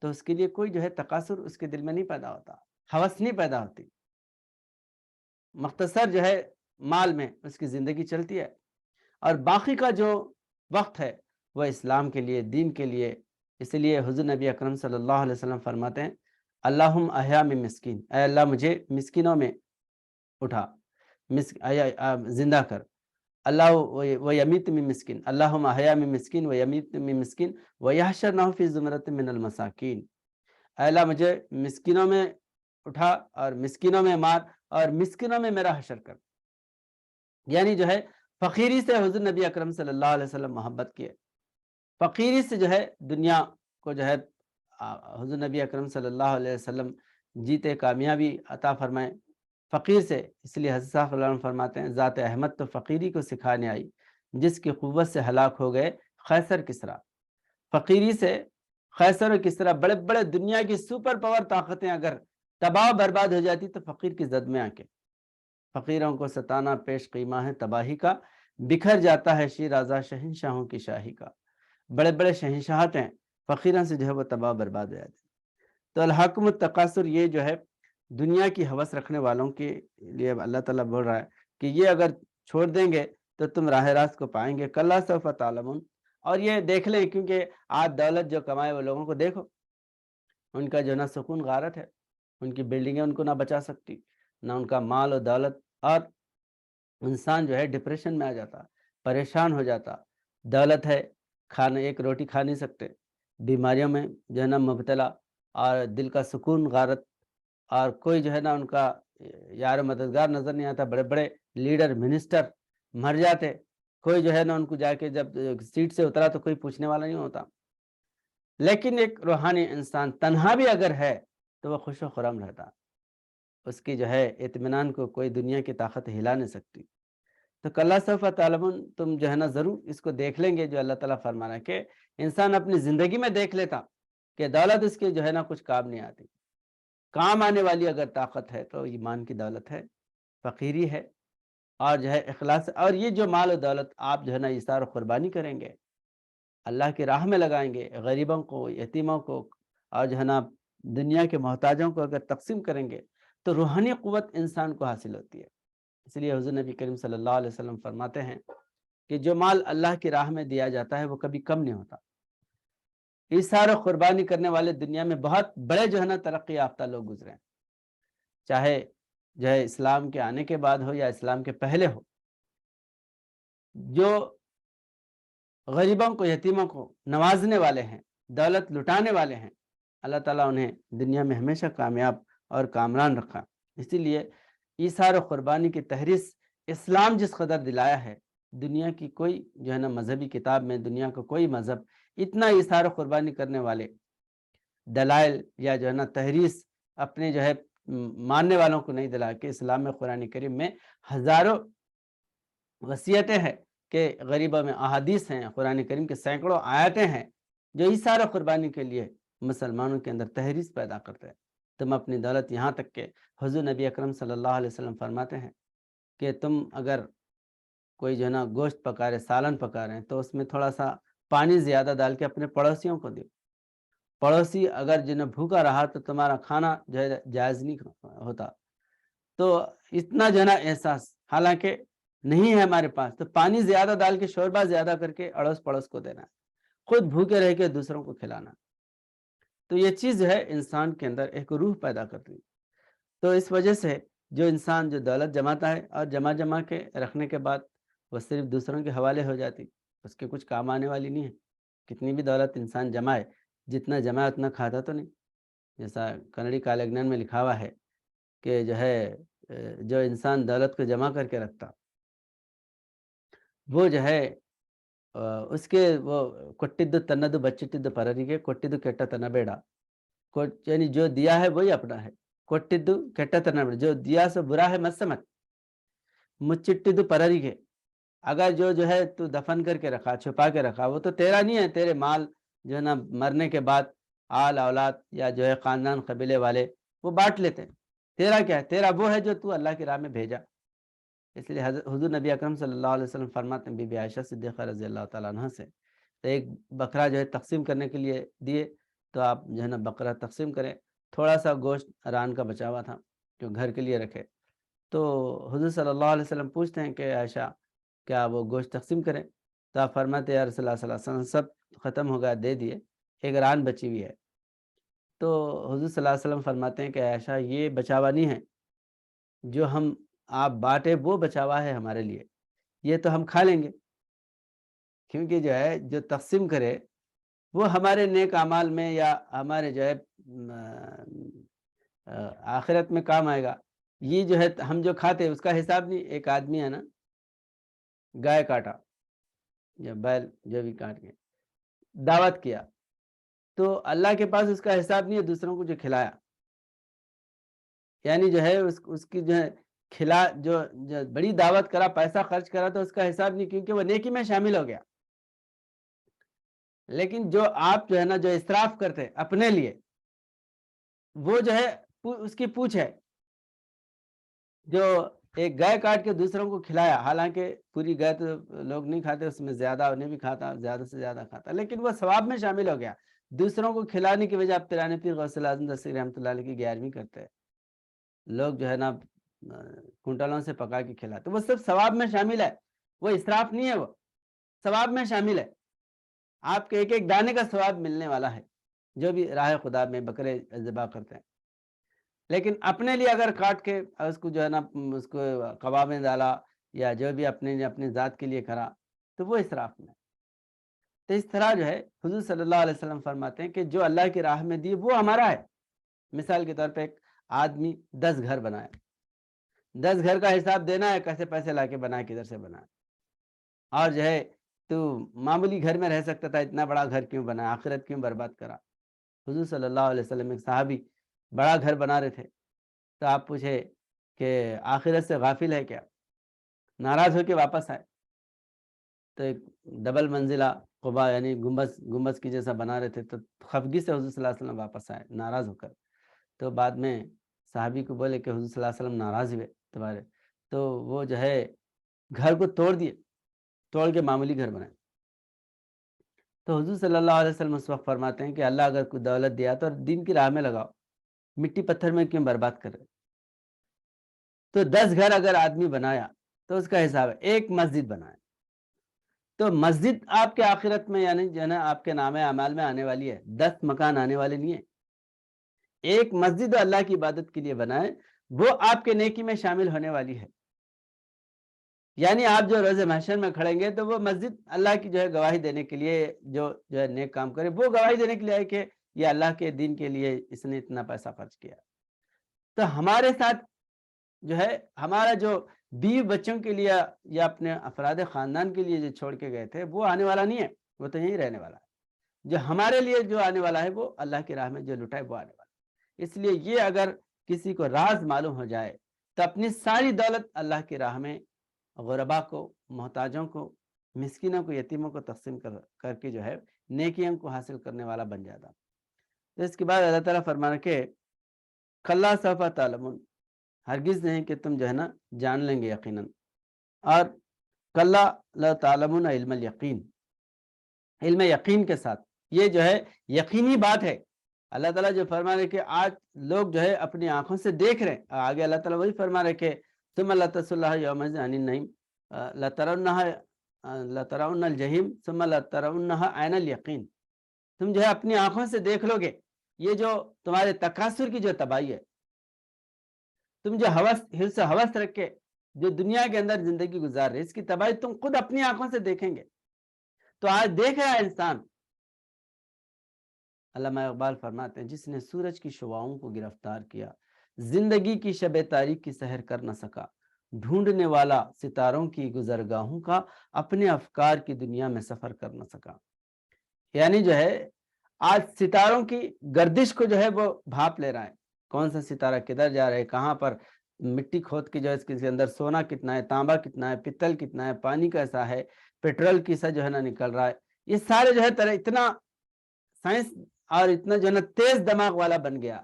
تو اس کے لیے کوئی جو ہے تقاصر اس کے دل میں نہیں پیدا ہوتا، ہوس نہیں پیدا ہوتی، مختصر جو ہے مال میں اس کی زندگی چلتی ہے، اور باقی کا جو وقت ہے وہ اسلام کے لیے، دین کے لیے۔ اس لیے حضور نبی اکرم صلی اللہ علیہ وسلم فرماتے ہیں اللہم احیا من مسکین، اے اللہ مجھے مسکینوں میں اٹھا، زندہ کر، اللہ ویمیت من مسکین، اللہم احیا من مسکین ویمیت من مسکین ویحشرنہ فی زمرۃ من المساکین، اے اللہ مجھے مسکینوں میں اٹھا اور مسکینوں میں مار اور مسکینوں میں میرا حشر کر۔ یعنی جو ہے فقیری سے حضور نبی اکرم صلی اللہ علیہ وسلم محبت کیے، فقیری سے جو ہے دنیا کو جو ہے حضور نبی اکرم صلی اللہ علیہ وسلم جیتے کامیابی عطا فرمائے فقیر سے۔ اس لیے حضرت صاحب اللہ فرماتے ہیں ذات احمد تو فقیری کو سکھانے آئی، جس کی قوت سے ہلاک ہو گئے قیصر کسریٰ۔ فقیری سے قیصر و کسریٰ بڑے بڑے دنیا کی سپر پاور طاقتیں اگر تباہ برباد ہو جاتی تو فقیر کی زد میں آ کے، فقیروں کو ستانا پیش قیمہ ہے تباہی کا، بکھر جاتا ہے شیرازہ شہنشاہوں کی شاہی کا۔ بڑے بڑے شہنشاہت ہیں، فقیروں سے جو ہے وہ تباہ برباد ہو جاتے۔ تو الحکم التکاثر یہ جو ہے دنیا کی ہوس رکھنے والوں کے لیے اللہ تعالیٰ بول رہا ہے کہ یہ اگر چھوڑ دیں گے تو تم راہ راست کو پائیں گے، کلا سوف تعلمون۔ اور یہ دیکھ لیں کیونکہ آج دولت جو کمائے وہ لوگوں کو دیکھو، ان کا جو نہ سکون غارت ہے، ان کی بلڈنگیں ان کو نہ بچا سکتی، نہ ان کا مال و دولت، اور انسان جو ہے ڈپریشن میں آ جاتا، پریشان ہو جاتا۔ دولت ہے، کھانا ایک روٹی کھا نہیں سکتے، بیماریوں میں جو ہے نا مبتلا، اور دل کا سکون غارت، اور کوئی جو ہے نا ان کا یار مددگار نظر نہیں آتا، بڑے بڑے لیڈر منسٹر مر جاتے، کوئی جو ہے نا ان کو جا کے جب سیٹ سے اترا تو کوئی پوچھنے والا نہیں ہوتا۔ لیکن ایک روحانی انسان تنہا بھی اگر ہے تو وہ خوش و خرم رہتا، اس کی جو ہے اطمینان کو کوئی دنیا کی طاقت ہلا نہیں سکتی۔ تو کلا سوف تعلمون، تم جو ہے نا ضرور اس کو دیکھ لیں گے، جو اللہ تعالیٰ فرما رہا ہے کہ انسان اپنی زندگی میں دیکھ لیتا کہ دولت اس کی جو ہے نا کچھ کام نہیں آتی، کام آنے والی اگر طاقت ہے تو ایمان کی دولت ہے، فقیری ہے، اور جو ہے اخلاص، اور یہ جو مال و دولت آپ جو ہے نا ایثار و قربانی کریں گے، اللہ کی راہ میں لگائیں گے، غریبوں کو، یتیموں کو، اور جو ہے نا دنیا کے محتاجوں کو اگر تقسیم کریں گے تو روحانی قوت انسان کو حاصل ہوتی ہے۔ اس لیے حضور نبی کریم صلی اللہ علیہ وسلم فرماتے ہیں کہ جو مال اللہ کی راہ میں دیا جاتا ہے وہ کبھی کم نہیں ہوتا۔ ایثار و قربانی کرنے والے دنیا میں بہت بڑے جو ہے نا ترقی یافتہ لوگ گزرے ہیں، چاہے جو ہے اسلام کے آنے کے بعد ہو یا اسلام کے پہلے ہو، جو غریبوں کو، یتیموں کو نوازنے والے ہیں، دولت لٹانے والے ہیں، اللہ تعالیٰ انہیں دنیا میں ہمیشہ کامیاب اور کامران رکھا۔ اسی لیے ایثار و قربانی کی تحریص اسلام جس قدر دلایا ہے، دنیا کی کوئی جو ہے نا مذہبی کتاب میں، دنیا کا کوئی مذہب اتنا ایثار و قربانی کرنے والے دلائل یا جو ہے نا تحریص اپنے جو ہے ماننے والوں کو نہیں دلا کہ اسلام میں قرآن کریم میں ہزاروں وصیتیں ہیں، کہ غریبوں میں احادیث ہیں، قرآن کریم کے سینکڑوں آیتیں ہیں جو ایثار و قربانی کے لیے مسلمانوں کے اندر تحریص پیدا کرتے ہیں۔ تم اپنی دولت، یہاں تک کہ حضور نبی اکرم صلی اللہ علیہ وسلم فرماتے ہیں کہ تم اگر کوئی جو ہے نا گوشت پکا رہے، سالن پکا رہے ہیں، تو اس میں تھوڑا سا پانی زیادہ ڈال کے اپنے پڑوسیوں کو دو۔ پڑوسی اگر جنہیں بھوکا رہا تو تمہارا کھانا جو ہے جائز نہیں ہوتا۔ تو اتنا جو ہے نا احساس حالانکہ نہیں ہے ہمارے پاس، تو پانی زیادہ ڈال کے، شوربہ زیادہ کر کے اڑوس پڑوس کو دینا ہے، خود بھوکے رہ کے دوسروں کو کھلانا۔ تو یہ چیز جو ہے انسان کے اندر ایک روح پیدا کرتی ہے۔ تو اس وجہ سے جو انسان جو دولت جماتا ہے اور جمع کے رکھنے کے بعد وہ صرف دوسروں کے حوالے ہو جاتی، اس کے کچھ کام آنے والی نہیں ہے۔ کتنی بھی دولت انسان جمائے، جتنا جمائے اتنا کھاتا تو نہیں۔ جیسا کنڑی کالگنان میں لکھا ہوا ہے کہ جو ہے جو انسان دولت کو جمع کر کے رکھتا، وہ جو ہے اس کے وہ ಕೊಟ್ಟಿದ್ದು ತನ್ನದು ಬಚ್ಚಿಟ್ಟಿದ್ದು ಪರರಿಗೆ ಕೊಟ್ಟಿದ್ದು ಕೆಟ್ಟತನ ಬೇಡ، یعنی جو دیا ہے وہی اپنا ہے، ಕೊಟ್ಟಿದ್ದು ಕೆಟ್ಟತನ ಬೇಡ، جو دیا سو برا ہے مت سمجھ، ಮುಚ್ಚಿಟ್ಟಿದ್ದು ಪರರಿಗೆ، اگر جو ہے تو دفن کر کے رکھا، چھپا کے رکھا، وہ تو تیرا نہیں ہے، تیرے مال جو ہے نا مرنے کے بعد آل اولاد یا جو ہے خاندان قبیلے والے وہ بانٹ لیتے ہیں، تیرا کیا ہے؟ تیرا وہ ہے جو تو اللہ کی راہ میں بھیجا۔ اس لیے حضور نبی اکرم صلی اللہ علیہ وسلم فرماتے ہیں بی بی عائشہ صدیقہ رضی اللہ تعالیٰ عنہ سے، تو ایک بکرا جو ہے تقسیم کرنے کے لیے دیے، تو آپ جو ہے نا بکرا تقسیم کریں، تھوڑا سا گوشت ران کا بچا ہوا تھا جو گھر کے لیے رکھے، تو حضور صلی اللہ علیہ وسلم پوچھتے ہیں کہ عائشہ کیا وہ گوشت تقسیم کریں؟ تو آپ فرماتے ہیں یا رسول اللہ صلی اللہ علیہ وسلم سب ختم ہو گیا، دے دیے، ایک ران بچی ہوئی ہے۔ تو حضور صلی اللہ علیہ وسلم فرماتے ہیں کہ عائشہ یہ بچاوا نہیں ہے، جو ہم آپ بانٹے وہ بچاوا ہے ہمارے لیے، یہ تو ہم کھا لیں گے، کیونکہ جو ہے جو تقسیم کرے وہ ہمارے نیک اعمال میں یا ہمارے جو ہے آخرت میں کام آئے گا۔ یہ جو ہے ہم جو کھاتے اس کا حساب نہیں۔ ایک آدمی ہے نا گائے کاٹا یا بیل جو بھی کاٹ کے دعوت کیا، تو اللہ کے پاس اس کا حساب نہیں ہے، دوسروں کو جو کھلایا، یعنی جو ہے اس کی جو ہے جو بڑی دعوت کرا، پیسہ خرچ کرا، تو اس کا حساب نہیں، کیونکہ وہ نیکی میں شامل ہو گیا۔ لیکن جو آپ جو ہے نا جو اسراف کرتے اپنے لیے، وہ جو ہے اس کی پوچھ ہے، جو ایک گائے کاٹ کے دوسروں کو کھلایا، حالانکہ پوری گائے تو لوگ نہیں کھاتے، اس میں زیادہ انہیں بھی کھاتا، زیادہ سے زیادہ کھاتا، لیکن وہ ثواب میں شامل ہو گیا۔ دوسروں کو کھلانے کی وجہ پیرانے پیر غوث اعظم دستگیر رحمۃ اللہ علیہ کی 11ویں کرتے ہیں، لوگ جو ہے نا کنٹلوں سے پکا کے کھلاتے، وہ صرف ثواب میں شامل ہے، وہ اسراف نہیں ہے، وہ ثواب میں شامل ہے۔ آپ کے ایک ایک دانے کا ثواب ملنے والا ہے جو بھی راہ خدا میں بکرے ذبح کرتے ہیں۔ لیکن اپنے لیے اگر کاٹ کے اس کو جو ہے نا اس کو کباب میں ڈالا یا جو بھی اپنی ذات کے لیے کرا، تو وہ اسراف میں۔ تو اس طرح جو ہے حضور صلی اللہ علیہ وسلم فرماتے ہیں کہ جو اللہ کی راہ میں دی وہ ہمارا ہے۔ مثال کے طور پہ ایک آدمی 10 گھر بنائے، 10 گھر کا حساب دینا ہے، کیسے پیسے لا کے بنائے، کدھر سے بنائے، اور جو ہے تو معمولی گھر میں رہ سکتا تھا، اتنا بڑا گھر کیوں بنا، آخرت کیوں برباد کرا۔ حضور صلی اللہ علیہ وسلم ایک صحابی بڑا گھر بنا رہے تھے، تو آپ پوچھے کہ آخرت سے غافل ہے کیا، ناراض ہو کے واپس آئے، تو ایک ڈبل منزلہ قبا یعنی گنبد کی جیسا بنا رہے تھے، تو خفگی سے حضور صلی اللہ علیہ وسلم واپس آئے ناراض ہو کر۔ تو بعد میں صحابی کو بولے کہ حضور صلی اللہ علیہ وسلم ناراض ہوئے تمہارے، تو وہ جو ہے گھر کو توڑ دیے، توڑ کے معمولی گھر بنائے۔ تو حضور صلی اللہ علیہ وسلم اس وقت فرماتے ہیں کہ اللہ اگر کوئی دولت دیا تو دین کی راہ میں لگاؤ، مٹی پتھر میں کیوں برباد کر رہے۔ تو 10 گھر اگر آدمی بنایا تو اس کا حساب ہے، ایک مسجد بنایا تو مسجد آپ کے آخرت میں یعنی جو ہے نا آپ کے نام اعمال میں آنے والی ہے، 10 مکان آنے والے نہیں ہیں۔ ایک مسجد اللہ کی عبادت کے لیے بنائے، وہ آپ کے نیکی میں شامل ہونے والی ہے، یعنی آپ جو روز محشر میں کھڑیں گے تو وہ مسجد اللہ کی جو ہے گواہی دینے کے لیے جو ہے نیک کام کرے، وہ گواہی دینے کے لیے ہے کہ یہ اللہ کے دین کے لیے اس نے اتنا پیسہ خرچ کیا۔ تو ہمارے ساتھ جو ہے ہمارا جو بیوی بچوں کے لیے یا اپنے افراد خاندان کے لیے جو چھوڑ کے گئے تھے وہ آنے والا نہیں ہے، وہ تو یہیں رہنے والا ہے۔ جو ہمارے لیے جو آنے والا ہے وہ اللہ کی راہ میں جو لٹائے وہ آنے والا ہے۔ اس لیے یہ اگر کسی کو راز معلوم ہو جائے تو اپنی ساری دولت اللہ کی راہ میں غربا کو، محتاجوں کو، مسکینوں کو، یتیموں کو تقسیم کر کے جو ہے نیکیوں کو حاصل کرنے والا بن جاتا۔ تو اس کے بعد اللہ تعالیٰ فرمانا کہ کلا سوف تعلمون، ہرگز نہیں کہ تم جو ہے نا جان لیں گے یقیناً، اور کلا لا تعلمون علم الیقین، علم یقین کے ساتھ، یہ جو ہے یقینی بات ہے۔ اللہ تعالیٰ جو فرما رہے کہ آج لوگ جو ہے اپنی آنکھوں سے دیکھ رہے ہیں، آگے اللہ تعالیٰ وہی فرما رہے کہ ثم لتصلها یومئذ عن النعیم لترون الجحیم ثم لترونها عین الیقین، تم جو ہے اپنی آنکھوں سے دیکھ لو گے یہ جو تمہارے تکاثر کی جو تباہی ہے، تم جو حرص و ہوس رکھ کے جو دنیا کے اندر زندگی گزار رہے، اس کی تباہی تم خود اپنی آنکھوں سے دیکھیں گے۔ تو آج دیکھ رہا ہے انسان، علامہ اقبال فرماتے ہیں جس نے سورج کی شعاؤں کو گرفتار کیا، زندگی کی شب تاریک کی سحر کر نہ سکا، ڈھونڈنے والا ستاروں کی گزرگاہوں کا اپنے افکار کی دنیا میں سفر کر نہ سکا۔ یعنی جو ہے آج ستاروں کی گردش کو جو ہے وہ بھاپ لے رہا ہے، کون سا ستارہ کدھر جا رہا ہے، کہاں پر مٹی کھود کے جو ہے اس کے اندر سونا کتنا ہے، تانبا کتنا ہے، پتل کتنا ہے، پانی کیسا ہے، پیٹرول کیسا جو ہے نا نکل رہا ہے، یہ سارے جو ہے اتنا سائنس اور اتنا جو ہے نا تیز دماغ والا بن گیا،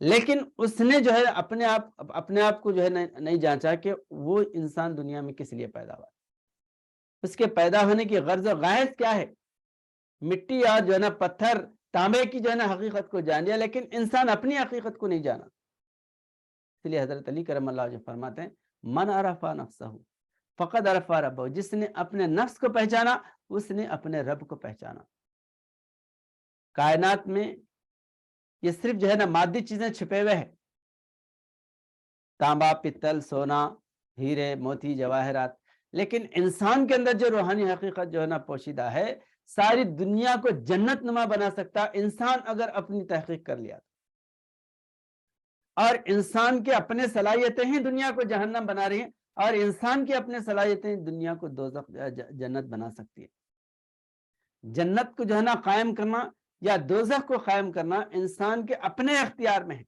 لیکن اس نے جو ہے اپنے آپ کو جو ہے نہیں جانچا کہ وہ انسان دنیا میں کس لیے پیدا ہوا، اس کے پیدا ہونے کی غرض و غایت کیا ہے۔ مٹی اور جو ہے نا پتھر تانبے کی جو ہے نا حقیقت کو جان لیا، لیکن انسان اپنی حقیقت کو نہیں جانا۔ اس لیے حضرت علی کرم اللہ جو فرماتے ہیں من عرف نفسہ فقد عرف ربہ، جس نے اپنے نفس کو پہچانا اس نے اپنے رب کو پہچانا۔ کائنات میں یہ صرف جو ہے نا مادی چیزیں چھپے ہوئے ہیں، تانبا، پتل، سونا، ہیرے، موتی، جواہرات، لیکن انسان کے اندر جو روحانی حقیقت جو ہے نا پوشیدہ ہے، ساری دنیا کو جنت نما بنا سکتا انسان اگر اپنی تحقیق کر لیا۔ اور انسان کے اپنے صلاحیتیں ہی دنیا کو جہنم بنا رہی ہیں، اور انسان کی اپنے صلاحیتیں دنیا کو دوزخ جنت بنا سکتی ہے۔ جنت کو جو ہے نا قائم کرنا یا دوزخ کو قائم کرنا انسان کے اپنے اختیار میں ہے۔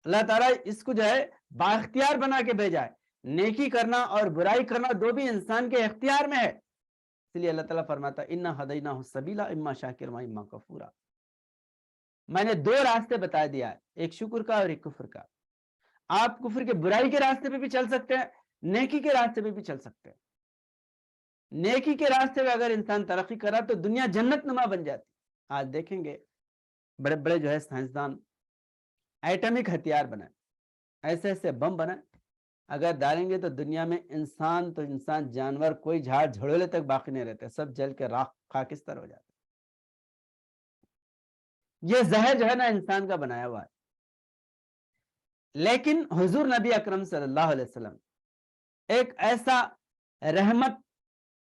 اللہ تعالیٰ اس کو جو ہے بااختیار بنا کے بھیجا ہے، نیکی کرنا اور برائی کرنا دو بھی انسان کے اختیار میں ہے۔ اس لیے اللہ تعالیٰ فرماتا ہے اِنَّا هَدَيْنَاهُ السَّبِيلَ إِمَّا شَاكِرًا وَإِمَّا كَفُورًا، میں نے 2 راستے بتا دیا ہے، ایک شکر کا اور ایک کفر کا۔ آپ کفر کے برائی کے راستے پہ بھی چل سکتے ہیں، نیکی کے راستے پہ بھی چل سکتے ہیں۔ نیکی کے راستے پہ اگر انسان ترقی کرا تو دنیا جنت نما بن جاتی۔ آج دیکھیں گے بڑے بڑے جو ہے سائنسدان ایٹمک ہتھیار بنائے، ایسے ایسے بم بنائے، اگر ڈالیں گے تو دنیا میں انسان تو انسان، جانور، کوئی جھاڑ جھڑولے تک باقی نہیں رہتے، سب جل کے راکھ خاکستر ہو جاتے۔ یہ زہر جو ہے نا انسان کا بنایا ہوا ہے، لیکن حضور نبی اکرم صلی اللہ علیہ وسلم ایک ایسا رحمت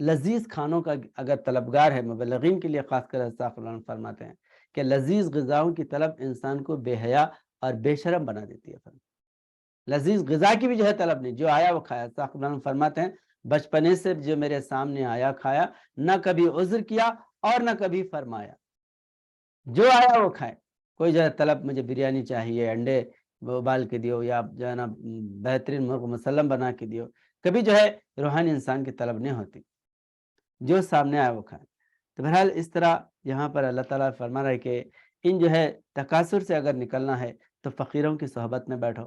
لذیذ کھانوں کا اگر طلبگار ہے، مبلغین کے لیے خاص کر استغفر اللہ فرماتے ہیں کہ لذیذ غذاؤں کی طلب انسان کو بے حیا اور بے شرم بنا دیتی ہے۔ لذیذ غذا کی بھی جو ہے طلب نہیں، جو آیا وہ کھایا۔ استغفر اللہ فرماتے ہیں بچپنے سے جو میرے سامنے آیا کھایا، نہ کبھی عذر کیا اور نہ کبھی فرمایا، جو آیا وہ کھائے۔ کوئی جو ہے طلب مجھے بریانی چاہیے، انڈے ابال کے دیو، یا جو ہے نا بہترین مرغ مسلم بنا کے دیو، کبھی جو ہے روحانی انسان کی طلب نہیں ہوتی، جو سامنے آئے وہ کھائے۔ تو بہرحال اس طرح یہاں پر اللہ تعالیٰ فرما رہا ہے کہ ان جو ہے تکاثر سے اگر نکلنا ہے تو فقیروں کی صحبت میں بیٹھو،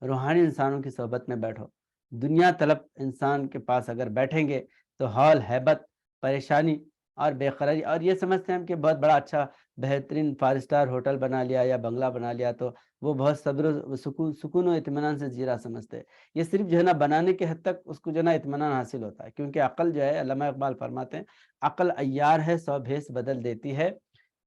روحانی انسانوں کی صحبت میں بیٹھو۔ دنیا طلب انسان کے پاس اگر بیٹھیں گے تو ہال، ہیبت، پریشانی اور بے قراری، اور یہ سمجھتے ہیں کہ بہت بڑا اچھا بہترین 5 اسٹار ہوٹل بنا لیا یا بنگلہ بنا لیا تو وہ بہت صبر و سکون و اطمینان سے جی رہا سمجھتے ہیں۔ یہ صرف جو ہے نا بنانے کے حد تک اس کو جو ہے نا اطمینان حاصل ہوتا ہے، کیونکہ عقل جو ہے، علامہ اقبال فرماتے ہیں عقل عیار ہے 100 بھیس بدل دیتی ہے،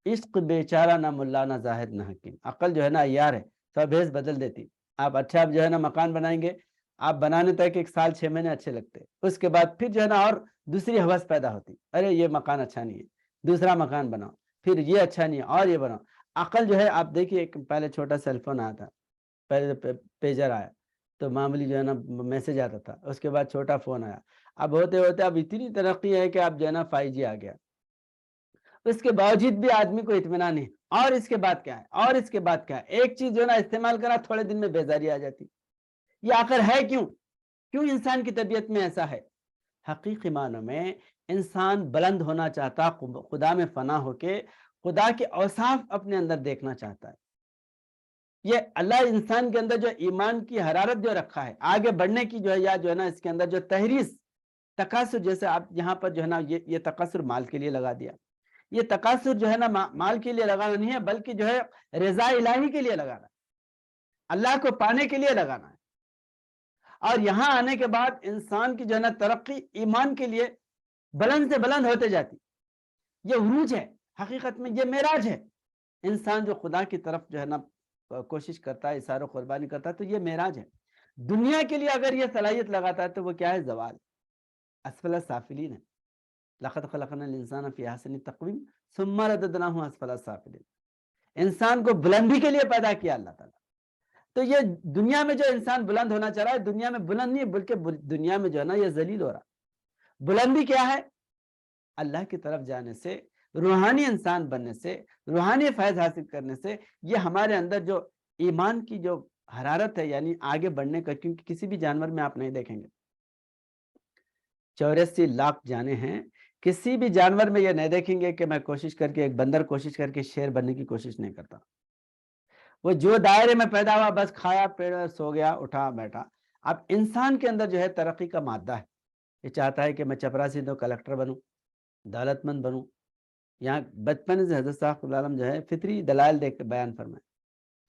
عشق بیچارہ نہ ملا نہ زاہد نہ حکیم۔ عقل جو ہے نا عیار ہے، 100 بھیس بدل دیتی۔ آپ اچھا جو ہے نا مکان بنائیں گے، آپ بنانے تک 1 سال 6 مہینے اچھے لگتے، اس کے بعد پھر جو ہے نا اور دوسری ہوس پیدا ہوتی، ارے یہ مکان اچھا نہیں ہے، دوسرا مکان بناؤ، پھر یہ اچھا نہیں ہے اور یہ بناؤ۔ عقل جو ہے، آپ دیکھیے پہلے چھوٹا سیل فون آیا تھا، پہلے پیجر آیا تو معمولی جو ہے نا میسج آتا تھا، اس کے بعد چھوٹا فون آیا، اب ہوتے ہوتے اب اتنی ترقی ہے کہ اب جو ہے نا 5G آ گیا، اس کے باوجود بھی آدمی کو اطمینان نہیں، اور اس کے بعد کیا ہے، اور اس کے بعد کیا ہے۔ ایک چیز جو ہے نا استعمال کرا، تھوڑے دن میں بیزاری آ جاتی۔ یہ آخر ہے کیوں؟ کیوں انسان کی طبیعت میں ایسا ہے؟ حقیقی معنوں میں انسان بلند ہونا چاہتا، خدا میں فنا ہو کے خدا کے اوصاف اپنے اندر دیکھنا چاہتا ہے۔ یہ اللہ انسان کے اندر جو ایمان کی حرارت جو رکھا ہے، آگے بڑھنے کی جو ہے، یا جو ہے نا اس کے اندر جو تحریص، تقاصر، جیسے آپ یہاں پر جو ہے نا یہ تقاصر مال کے لیے لگا دیا، یہ تقاصر جو ہے نا مال کے لیے لگانا نہیں ہے، بلکہ جو ہے رضا الہی کے لیے لگانا ہے، اللہ کو پانے کے لیے لگانا ہے۔ اور یہاں آنے کے بعد انسان کی جو ہے نا ترقی ایمان کے لیے بلند سے بلند ہوتے جاتی، یہ عروج ہے، حقیقت میں یہ معراج ہے۔ انسان جو خدا کی طرف جو ہے نا کوشش کرتا ہے، اثار و قربانی کرتا ہے، تو یہ معراج ہے۔ دنیا کے لیے اگر یہ صلاحیت لگاتا ہے تو وہ کیا ہے؟ زوال، اسفل سافلین ہے۔ لقد خلقنا الانسان فی احسن تقویم ثم رددناہ اسفل سافلین۔ انسان کو بلندی کے لیے پیدا کیا اللہ تعالیٰ۔ تو یہ دنیا میں جو انسان بلند ہونا چاہ رہا ہے، دنیا میں بلند نہیں، بلکہ دنیا میں جو ہے نا یہ ذلیل ہو رہا۔ بلندی کیا ہے؟ اللہ کی طرف جانے سے، روحانی انسان بننے سے، روحانی فیض حاصل کرنے سے، یہ ہمارے اندر جو ایمان کی جو حرارت ہے، یعنی آگے بڑھنے کا، کیونکہ کسی بھی جانور میں آپ نہیں دیکھیں گے 84 لاکھ جانیں ہیں، کسی بھی جانور میں یہ نہیں دیکھیں گے کہ میں کوشش کر کے، ایک بندر کوشش کر کے شیر بننے کی کوشش نہیں کرتا۔ وہ جو دائرے میں پیدا ہوا، بس کھایا پیڑا سو گیا، اٹھا بیٹھا۔ اب انسان کے اندر جو ہے ترقی کا مادہ ہے، یہ چاہتا ہے کہ میں چپراسی دو کلکٹر بنوں، دولت مند بنوں۔ یہاں بچپن سے حضرت صاحب العالم جو ہے فطری دلائل دیکھ کے بیان فرمائے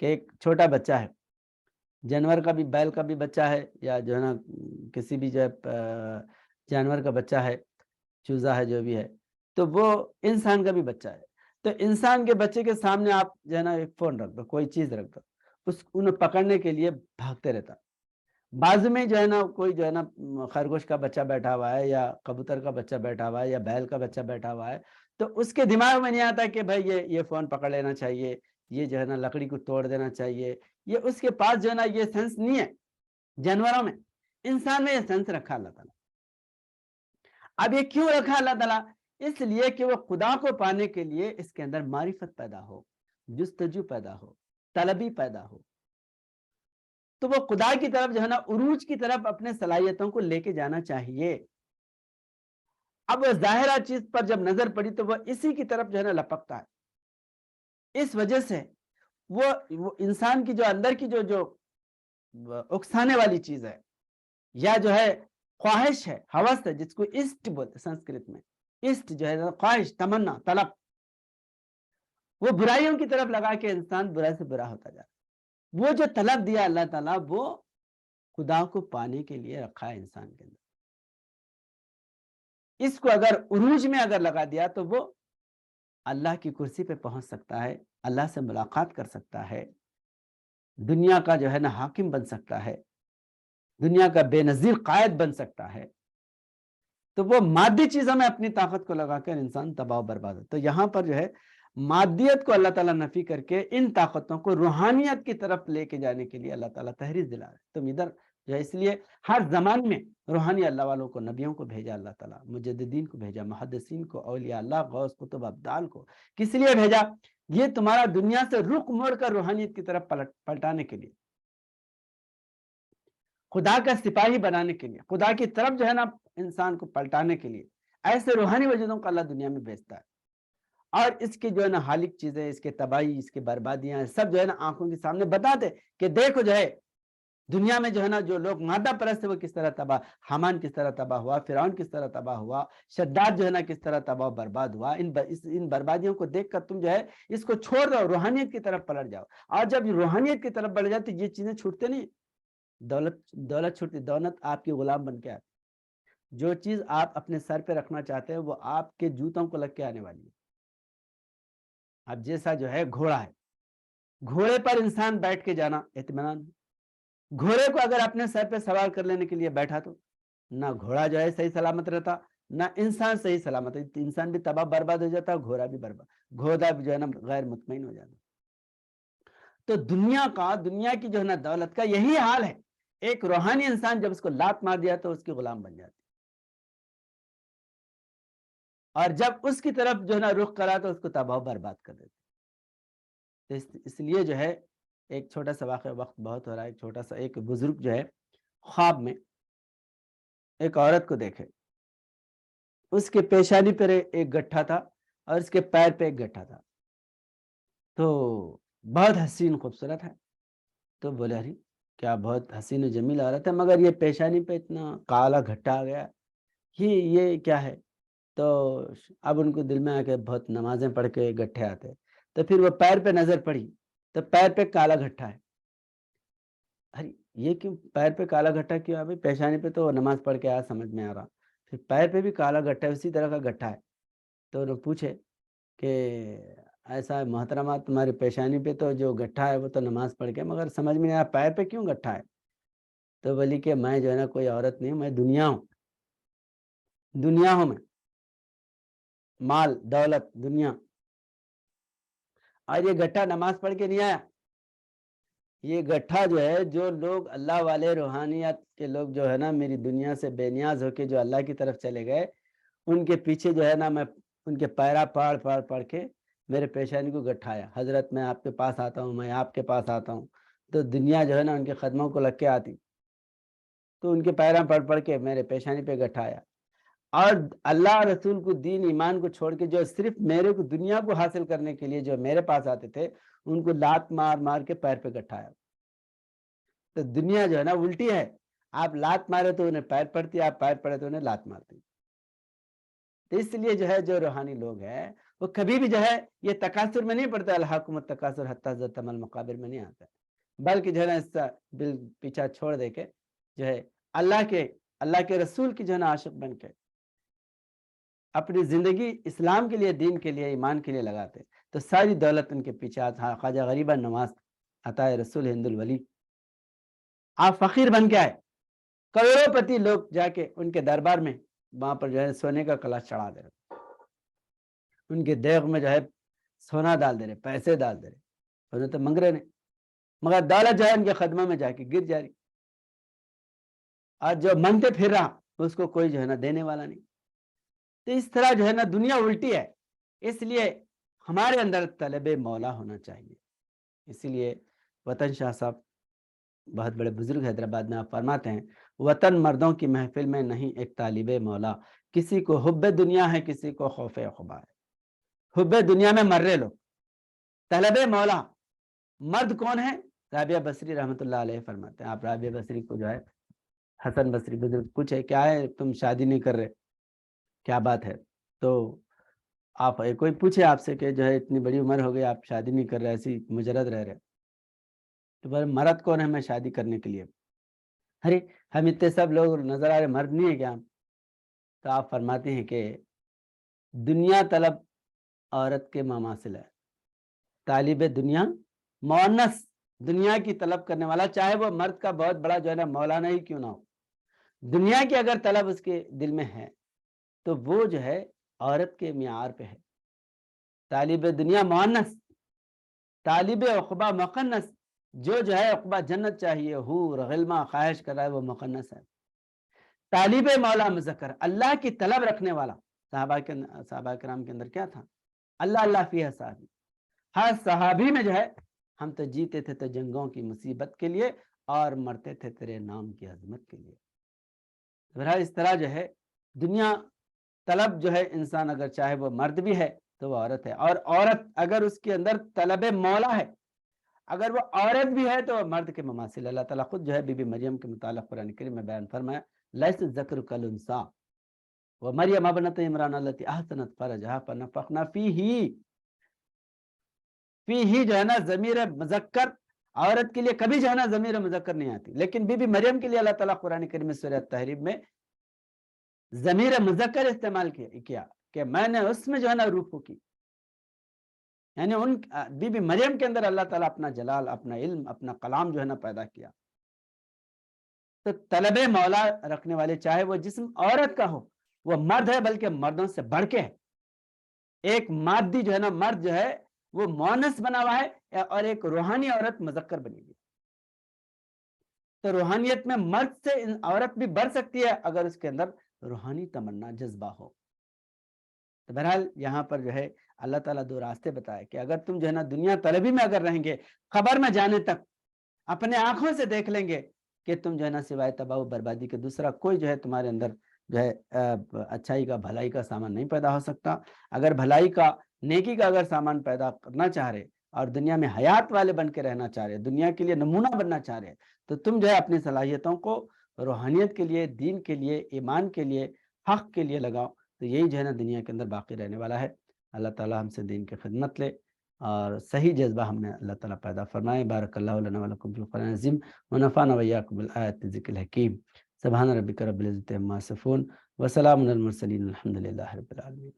کہ ایک چھوٹا بچہ ہے، جانور کا بھی، بیل کا بھی بچہ ہے، یا جو ہے نا کسی بھی جو ہے جانور کا بچہ ہے، چوزا ہے، جو بھی ہے، تو وہ انسان کا بھی بچہ ہے۔ تو انسان کے بچے کے سامنے آپ جو ہے نا ایک فون رکھ دو، کوئی چیز رکھ دو، انہیں پکڑنے کے لیے بھاگتے رہتا۔ بازو میں جو ہے نا کوئی جو ہے نا خرگوش کا بچہ بیٹھا ہوا ہے، یا کبوتر کا بچہ بیٹھا ہوا ہے، یا بیل کا بچہ بیٹھا ہوا ہے، تو اس کے دماغ میں نہیں آتا کہ بھائی یہ فون پکڑ لینا چاہیے، یہ جو ہے نا لکڑی کو توڑ دینا چاہیے۔ یہ اس کے پاس جو ہے نا یہ سینس نہیں ہے۔ جانوروں میں، انسان میں یہ سینس رکھا اللہ تعالیٰ۔ اب یہ کیوں رکھا اللہ تعالیٰ؟ اس لیے کہ وہ خدا کو پانے کے لیے اس کے اندر معرفت پیدا ہو، جستجو پیدا ہو، طلبی پیدا ہو، تو وہ خدا کی طرف جو ہے نا عروج کی طرف اپنے صلاحیتوں کو لے کے جانا چاہیے۔ اب وہ ظاہرہ چیز پر جب نظر پڑی تو وہ اسی کی طرف جو ہے نا لپکتا ہے۔ اس وجہ سے وہ انسان کی جو اندر کی جو اکسانے والی چیز ہے، یا جو ہے خواہش ہے، ہوس ہے، جس کو عشق بولتے سنسکرت میں، عشق جو ہے خواہش، تمنا، طلب، وہ برائیوں کی طرف لگا کے انسان برا سے برا ہوتا جاتا ہے۔ وہ جو طلب دیا اللہ تعالیٰ، وہ خدا کو پانے کے لیے رکھا ہے انسان کے اندر۔ اس کو اگر عروج میں اگر لگا دیا تو وہ اللہ کی کرسی پہ پہنچ سکتا ہے، اللہ سے ملاقات کر سکتا ہے، دنیا کا جو ہے نا حاکم بن سکتا ہے، دنیا کا بے نظیر قائد بن سکتا ہے۔ تو وہ مادی چیزوں میں اپنی طاقت کو لگا کر انسان تباہ و برباد ہے۔ تو یہاں پر جو ہے مادیت کو اللہ تعالیٰ نفی کر کے ان طاقتوں کو روحانیت کی طرف لے کے جانے کے لیے اللہ تعالیٰ تحریض دلا رہے۔ تم ادھر جو ہے، اس لیے ہر زمان میں روحانی اللہ والوں کو، نبیوں کو بھیجا اللہ تعالیٰ، مجددین کو بھیجا، محدثین کو، اولیاء اللہ، غوث، قطب، ابدال کو۔ کس لیے بھیجا؟ یہ تمہارا دنیا سے رخ موڑ کر روحانیت کی طرف پلٹانے کے لیے، خدا کا سپاہی بنانے کے لیے، خدا کی طرف جو ہے نا انسان کو پلٹانے کے لیے ایسے روحانی وجودوں کو اللہ دنیا میں بھیجتا ہے۔ اور اس کی جو ہے نا حالق چیزیں، اس کے تباہی، اس کے بربادیاں سب جو ہے نا آنکھوں کے سامنے بتاتے کہ دیکھو جو ہے دنیا میں جو ہے نا جو لوگ مادہ پرست ہے وہ کس طرح تباہ، حامان کس طرح تباہ ہوا، فرعون کس طرح تباہ ہوا، شداد جو ہے نا کس طرح تباہ برباد ہوا۔ ان بربادیوں کو دیکھ کر تم جو ہے اس کو چھوڑ دو، روحانیت کی طرف پلٹ جاؤ۔ اور جب روحانیت کی طرف بڑھ جاتی یہ چیزیں چھوٹتے نہیں، دولت چھوٹتی، دولت آپ کی غلام بن کے آتی۔ جو چیز آپ اپنے سر پہ رکھنا چاہتے ہیں وہ آپ کے جوتوں کو لگ کے آنے والی ہے۔ اب جیسا جو ہے گھوڑا ہے، گھوڑے پر انسان بیٹھ کے جانا اطمینان، گھوڑے کو اگر اپنے سر پہ سوار کر لینے کے لیے بیٹھا تو نہ گھوڑا جو ہے صحیح سلامت رہتا، نہ انسان صحیح سلامت رہتا، انسان بھی تباہ برباد ہو جاتا، گھوڑا بھی برباد، گھوڑا بھی جو ہے نا غیر مطمئن ہو جاتا۔ تو دنیا کی جو ہے نا دولت کا یہی حال ہے۔ ایک روحانی انسان جب اس کو لات مار دیا تو اس کی غلام بن جاتی، اور جب اس کی طرف جو ہے نا رخ کرا تو اس کو تباہ برباد کر دیتے۔ اس لیے جو ہے ایک چھوٹا سا واقعہ، وقت بہت ہو رہا ہے، ایک چھوٹا سا، ایک بزرگ جو ہے خواب میں ایک عورت کو دیکھے، اس کے پیشانی پر ایک گٹھا تھا اور اس کے پیر پہ ایک گٹھا تھا، تو بہت حسین خوبصورت ہے۔ تو بولے ارے کیا بہت حسین و جمیل عورت ہے، مگر یہ پیشانی پہ اتنا کالا گھٹا آ گیا، یہ کیا ہے؟ تو اب ان کو دل میں آ کے بہت نمازیں پڑھ کے گٹھے آتے، تو پھر وہ پیر پہ نظر پڑی تو پیر پہ کالا گھٹا ہے۔ ارے یہ کیوں پیر پہ کالا گھٹا کیوں ہے؟ پیشانی پہ تو نماز پڑھ کے آیا، سمجھ میں آ رہا، پھر پیر پہ بھی کالا گھٹا ہے، اسی طرح کا گھٹا ہے۔ تو انہوں پوچھے کہ ایسا محترمہ تمہاری پیشانی پہ تو جو گٹھا ہے وہ تو نماز پڑھ کے، مگر سمجھ میں نہیں آیا پیر پہ کیوں گٹھا ہے؟ تو بولی کہ میں جو ہے نا کوئی عورت نہیں ہوں، میں دنیا ہوں، دنیا ہوں میں، مال دولت دنیا، اور یہ گٹھا نماز پڑھ کے نہیں آیا۔ یہ گٹھا جو ہے، جو لوگ اللہ والے روحانیت کے لوگ جو ہے نا میری دنیا سے بے نیاز ہو کے جو اللہ کی طرف چلے گئے، ان کے پیچھے جو ہے نا میں ان کے پیرا پاڑ کے میرے پیشانی کو گٹھایا، حضرت میں آپ کے پاس آتا ہوں، میں آپ کے پاس آتا ہوں، تو دنیا جو ہے نا ان کے قدموں کو لگ کے آتی، تو ان کے پیرا پڑھ کے میرے پیشانی پہ گٹھایا۔ اور اللہ رسول کو، دین ایمان کو چھوڑ کے جو صرف میرے کو دنیا کو حاصل کرنے کے لیے جو میرے پاس آتے تھے، ان کو لات مار کے پیر پہ گٹھایا۔ تو دنیا جو ہے نا الٹی ہے، آپ لات مارے تو انہیں پیر پڑتی، آپ پیر پڑے تو انہیں لات مارتی۔ تو اس لیے جو ہے جو روحانی لوگ ہیں وہ کبھی بھی جو ہے یہ تکاثر میں نہیں پڑتا، الہاکم التکاثر حتی زرتم المقابر میں نہیں آتا، بلکہ جو ہے نا اس کا دل پیچھا چھوڑ دے کے جو ہے اللہ کے رسول کی جو ہے نا عاشق بن کے اپنی زندگی اسلام کے لیے، دین کے لیے، ایمان کے لیے لگاتے، تو ساری دولت ان کے پیچھے آتا۔ خواجہ غریبہ نواز عطا رسول ہند الولی، آپ فقیر بن کے آئے، کروڑوں پتی لوگ جا کے ان کے دربار میں وہاں پر جو ہے سونے کا کلش چڑھا دے رہے، ان کے دیغ میں جو ہے سونا ڈال دے رہے، پیسے ڈال دے رہے، انہیں تو منگ رہے نہیں، مگر دولت جو ہے ان کے قدموں میں جا کے گر جا رہی، اور جو منگتے پھر رہا اس کو کوئی جو ہے نا دینے والا نہیں۔ تو اس طرح جو ہے نا دنیا الٹی ہے، اس لیے ہمارے اندر طلب مولا ہونا چاہیے۔ اسی لیے وطن شاہ صاحب بہت بڑے بزرگ حیدرآباد میں، آپ فرماتے ہیں وطن مردوں کی محفل میں نہیں ایک طالب مولا، کسی کو حب دنیا ہے کسی کو خوف عقبا ہے۔ حب دنیا میں مر رہے لوگ، طلب مولا مرد کون ہے؟ رابعہ بصری رحمۃ اللہ علیہ فرماتے ہیں، آپ رابعہ بصری کو جو ہے حسن بصری بزرگ پوچھے کیا ہے تم شادی نہیں کر رہے، کیا بات ہے؟ تو آپ کوئی پوچھے آپ سے کہ جو ہے اتنی بڑی عمر ہو گئی آپ شادی نہیں کر رہے، ایسی مجرد رہ رہے، تو بھائی مرد کون ہے میں شادی کرنے کے لیے؟ ارے ہم اتنے سب لوگ نظر آ رہے، مرد نہیں ہے کیا ہم؟ تو آپ فرماتے ہیں کہ دنیا طلب عورت کے مماثل ہے، طالب دنیا مؤنث، دنیا کی طلب کرنے والا، چاہے وہ مرد کا بہت بڑا جو ہے نا مولانا ہی کیوں نہ ہو، دنیا کی اگر طلب اس کے دل میں ہے تو وہ جو ہے عورت کے معیار پہ ہے۔ طالب دنیا مؤنث، طالب عقبہ مؤنث، جو ہے عقبہ جنت چاہیے، حور غلمہ خواہش کر رہا ہے، وہ مؤنث ہے۔ طالب مولا مذکر، اللہ کی طلب رکھنے والا، صحابہ کرام کے اندر کیا تھا؟ اللہ اللہ فی صحابی، ہر صحابی میں جو ہے ہم تو جیتے تھے تو جنگوں کی مصیبت کے لیے اور مرتے تھے تیرے نام کی عظمت کے لیے۔ بہرحال اس طرح جو ہے دنیا طلب جو ہے انسان اگر چاہے وہ مرد بھی ہے تو وہ عورت ہے، اور عورت اگر اس کے اندر طلب مولا ہے، اگر وہ عورت بھی ہے تو وہ مرد کے مماثل۔ اللہ تعالیٰ خود جو ہے بی بی مریم کے متعلق قرآن کریم میں بیان فرمایا، لیس الذکر کالانثیٰ ومریم ابنت عمران التی احسنت فرجہا فنفخنا فیہ جو ہے نا ضمیر مذکر، عورت کے لیے کبھی جو ہے نا ضمیر مذکر نہیں آتی، لیکن بی بی مریم کے لیے اللہ تعالیٰ قرآن کریم میں سورہ تحریم میں ضمیر مذکر استعمال کیا کہ میں نے اس میں جو ہے نا روح پھونکی، یعنی ان بی بی مریم کے اندر اللہ تعالیٰ اپنا جلال، اپنا علم، اپنا کلام جو ہے نا پیدا کیا۔ تو طلب مولا رکھنے والے چاہے وہ جسم عورت کا ہو، وہ مرد ہے بلکہ مردوں سے بڑھ کے ہے۔ ایک مادی جو ہے نا مرد جو ہے وہ مؤنث بنا ہوا ہے، اور ایک روحانی عورت مذکر بنی ہوئی۔ تو روحانیت میں مرد سے عورت بھی بڑھ سکتی ہے اگر اس کے اندر روحانی تمنا جذبہ ہو۔ تو بہرحال یہاں پر جو ہے اللہ تعالیٰ دو راستے بتائے کہ اگر تم جو ہے نا دنیا طلبی میں اگر رہیں گے، خبر میں جانے تک اپنے آنکھوں سے دیکھ لیں گے کہ تم جو ہے نا سوائے تباہ و بربادی کے دوسرا کوئی جو ہے تمہارے اندر جو ہے اچھائی کا، بھلائی کا سامان نہیں پیدا ہو سکتا۔ اگر بھلائی کا، نیکی کا اگر سامان پیدا کرنا چاہ رہے اور دنیا میں حیات والے بن کے رہنا چاہ رہے، دنیا کے لیے نمونہ بننا چاہ رہے، تو تم جو ہے اپنی صلاحیتوں کو روحانیت کے لیے، دین کے لیے، ایمان کے لیے، حق کے لیے لگاؤ، تو یہی جو ہے نا دنیا کے اندر باقی رہنے والا ہے۔ اللہ تعالیٰ ہم سے دین کی خدمت لے اور صحیح جذبہ ہم نے اللہ تعالیٰ پیدا فرمائے۔ بارک اللہ لنا ولکم فی القرآن العظیم ونفعنا وإياكم بالآیات الذکر الحکیم۔ سبحان ربک رب العزة عما یصفون وسلام علی المرسلین، الحمد للہ رب العالمین۔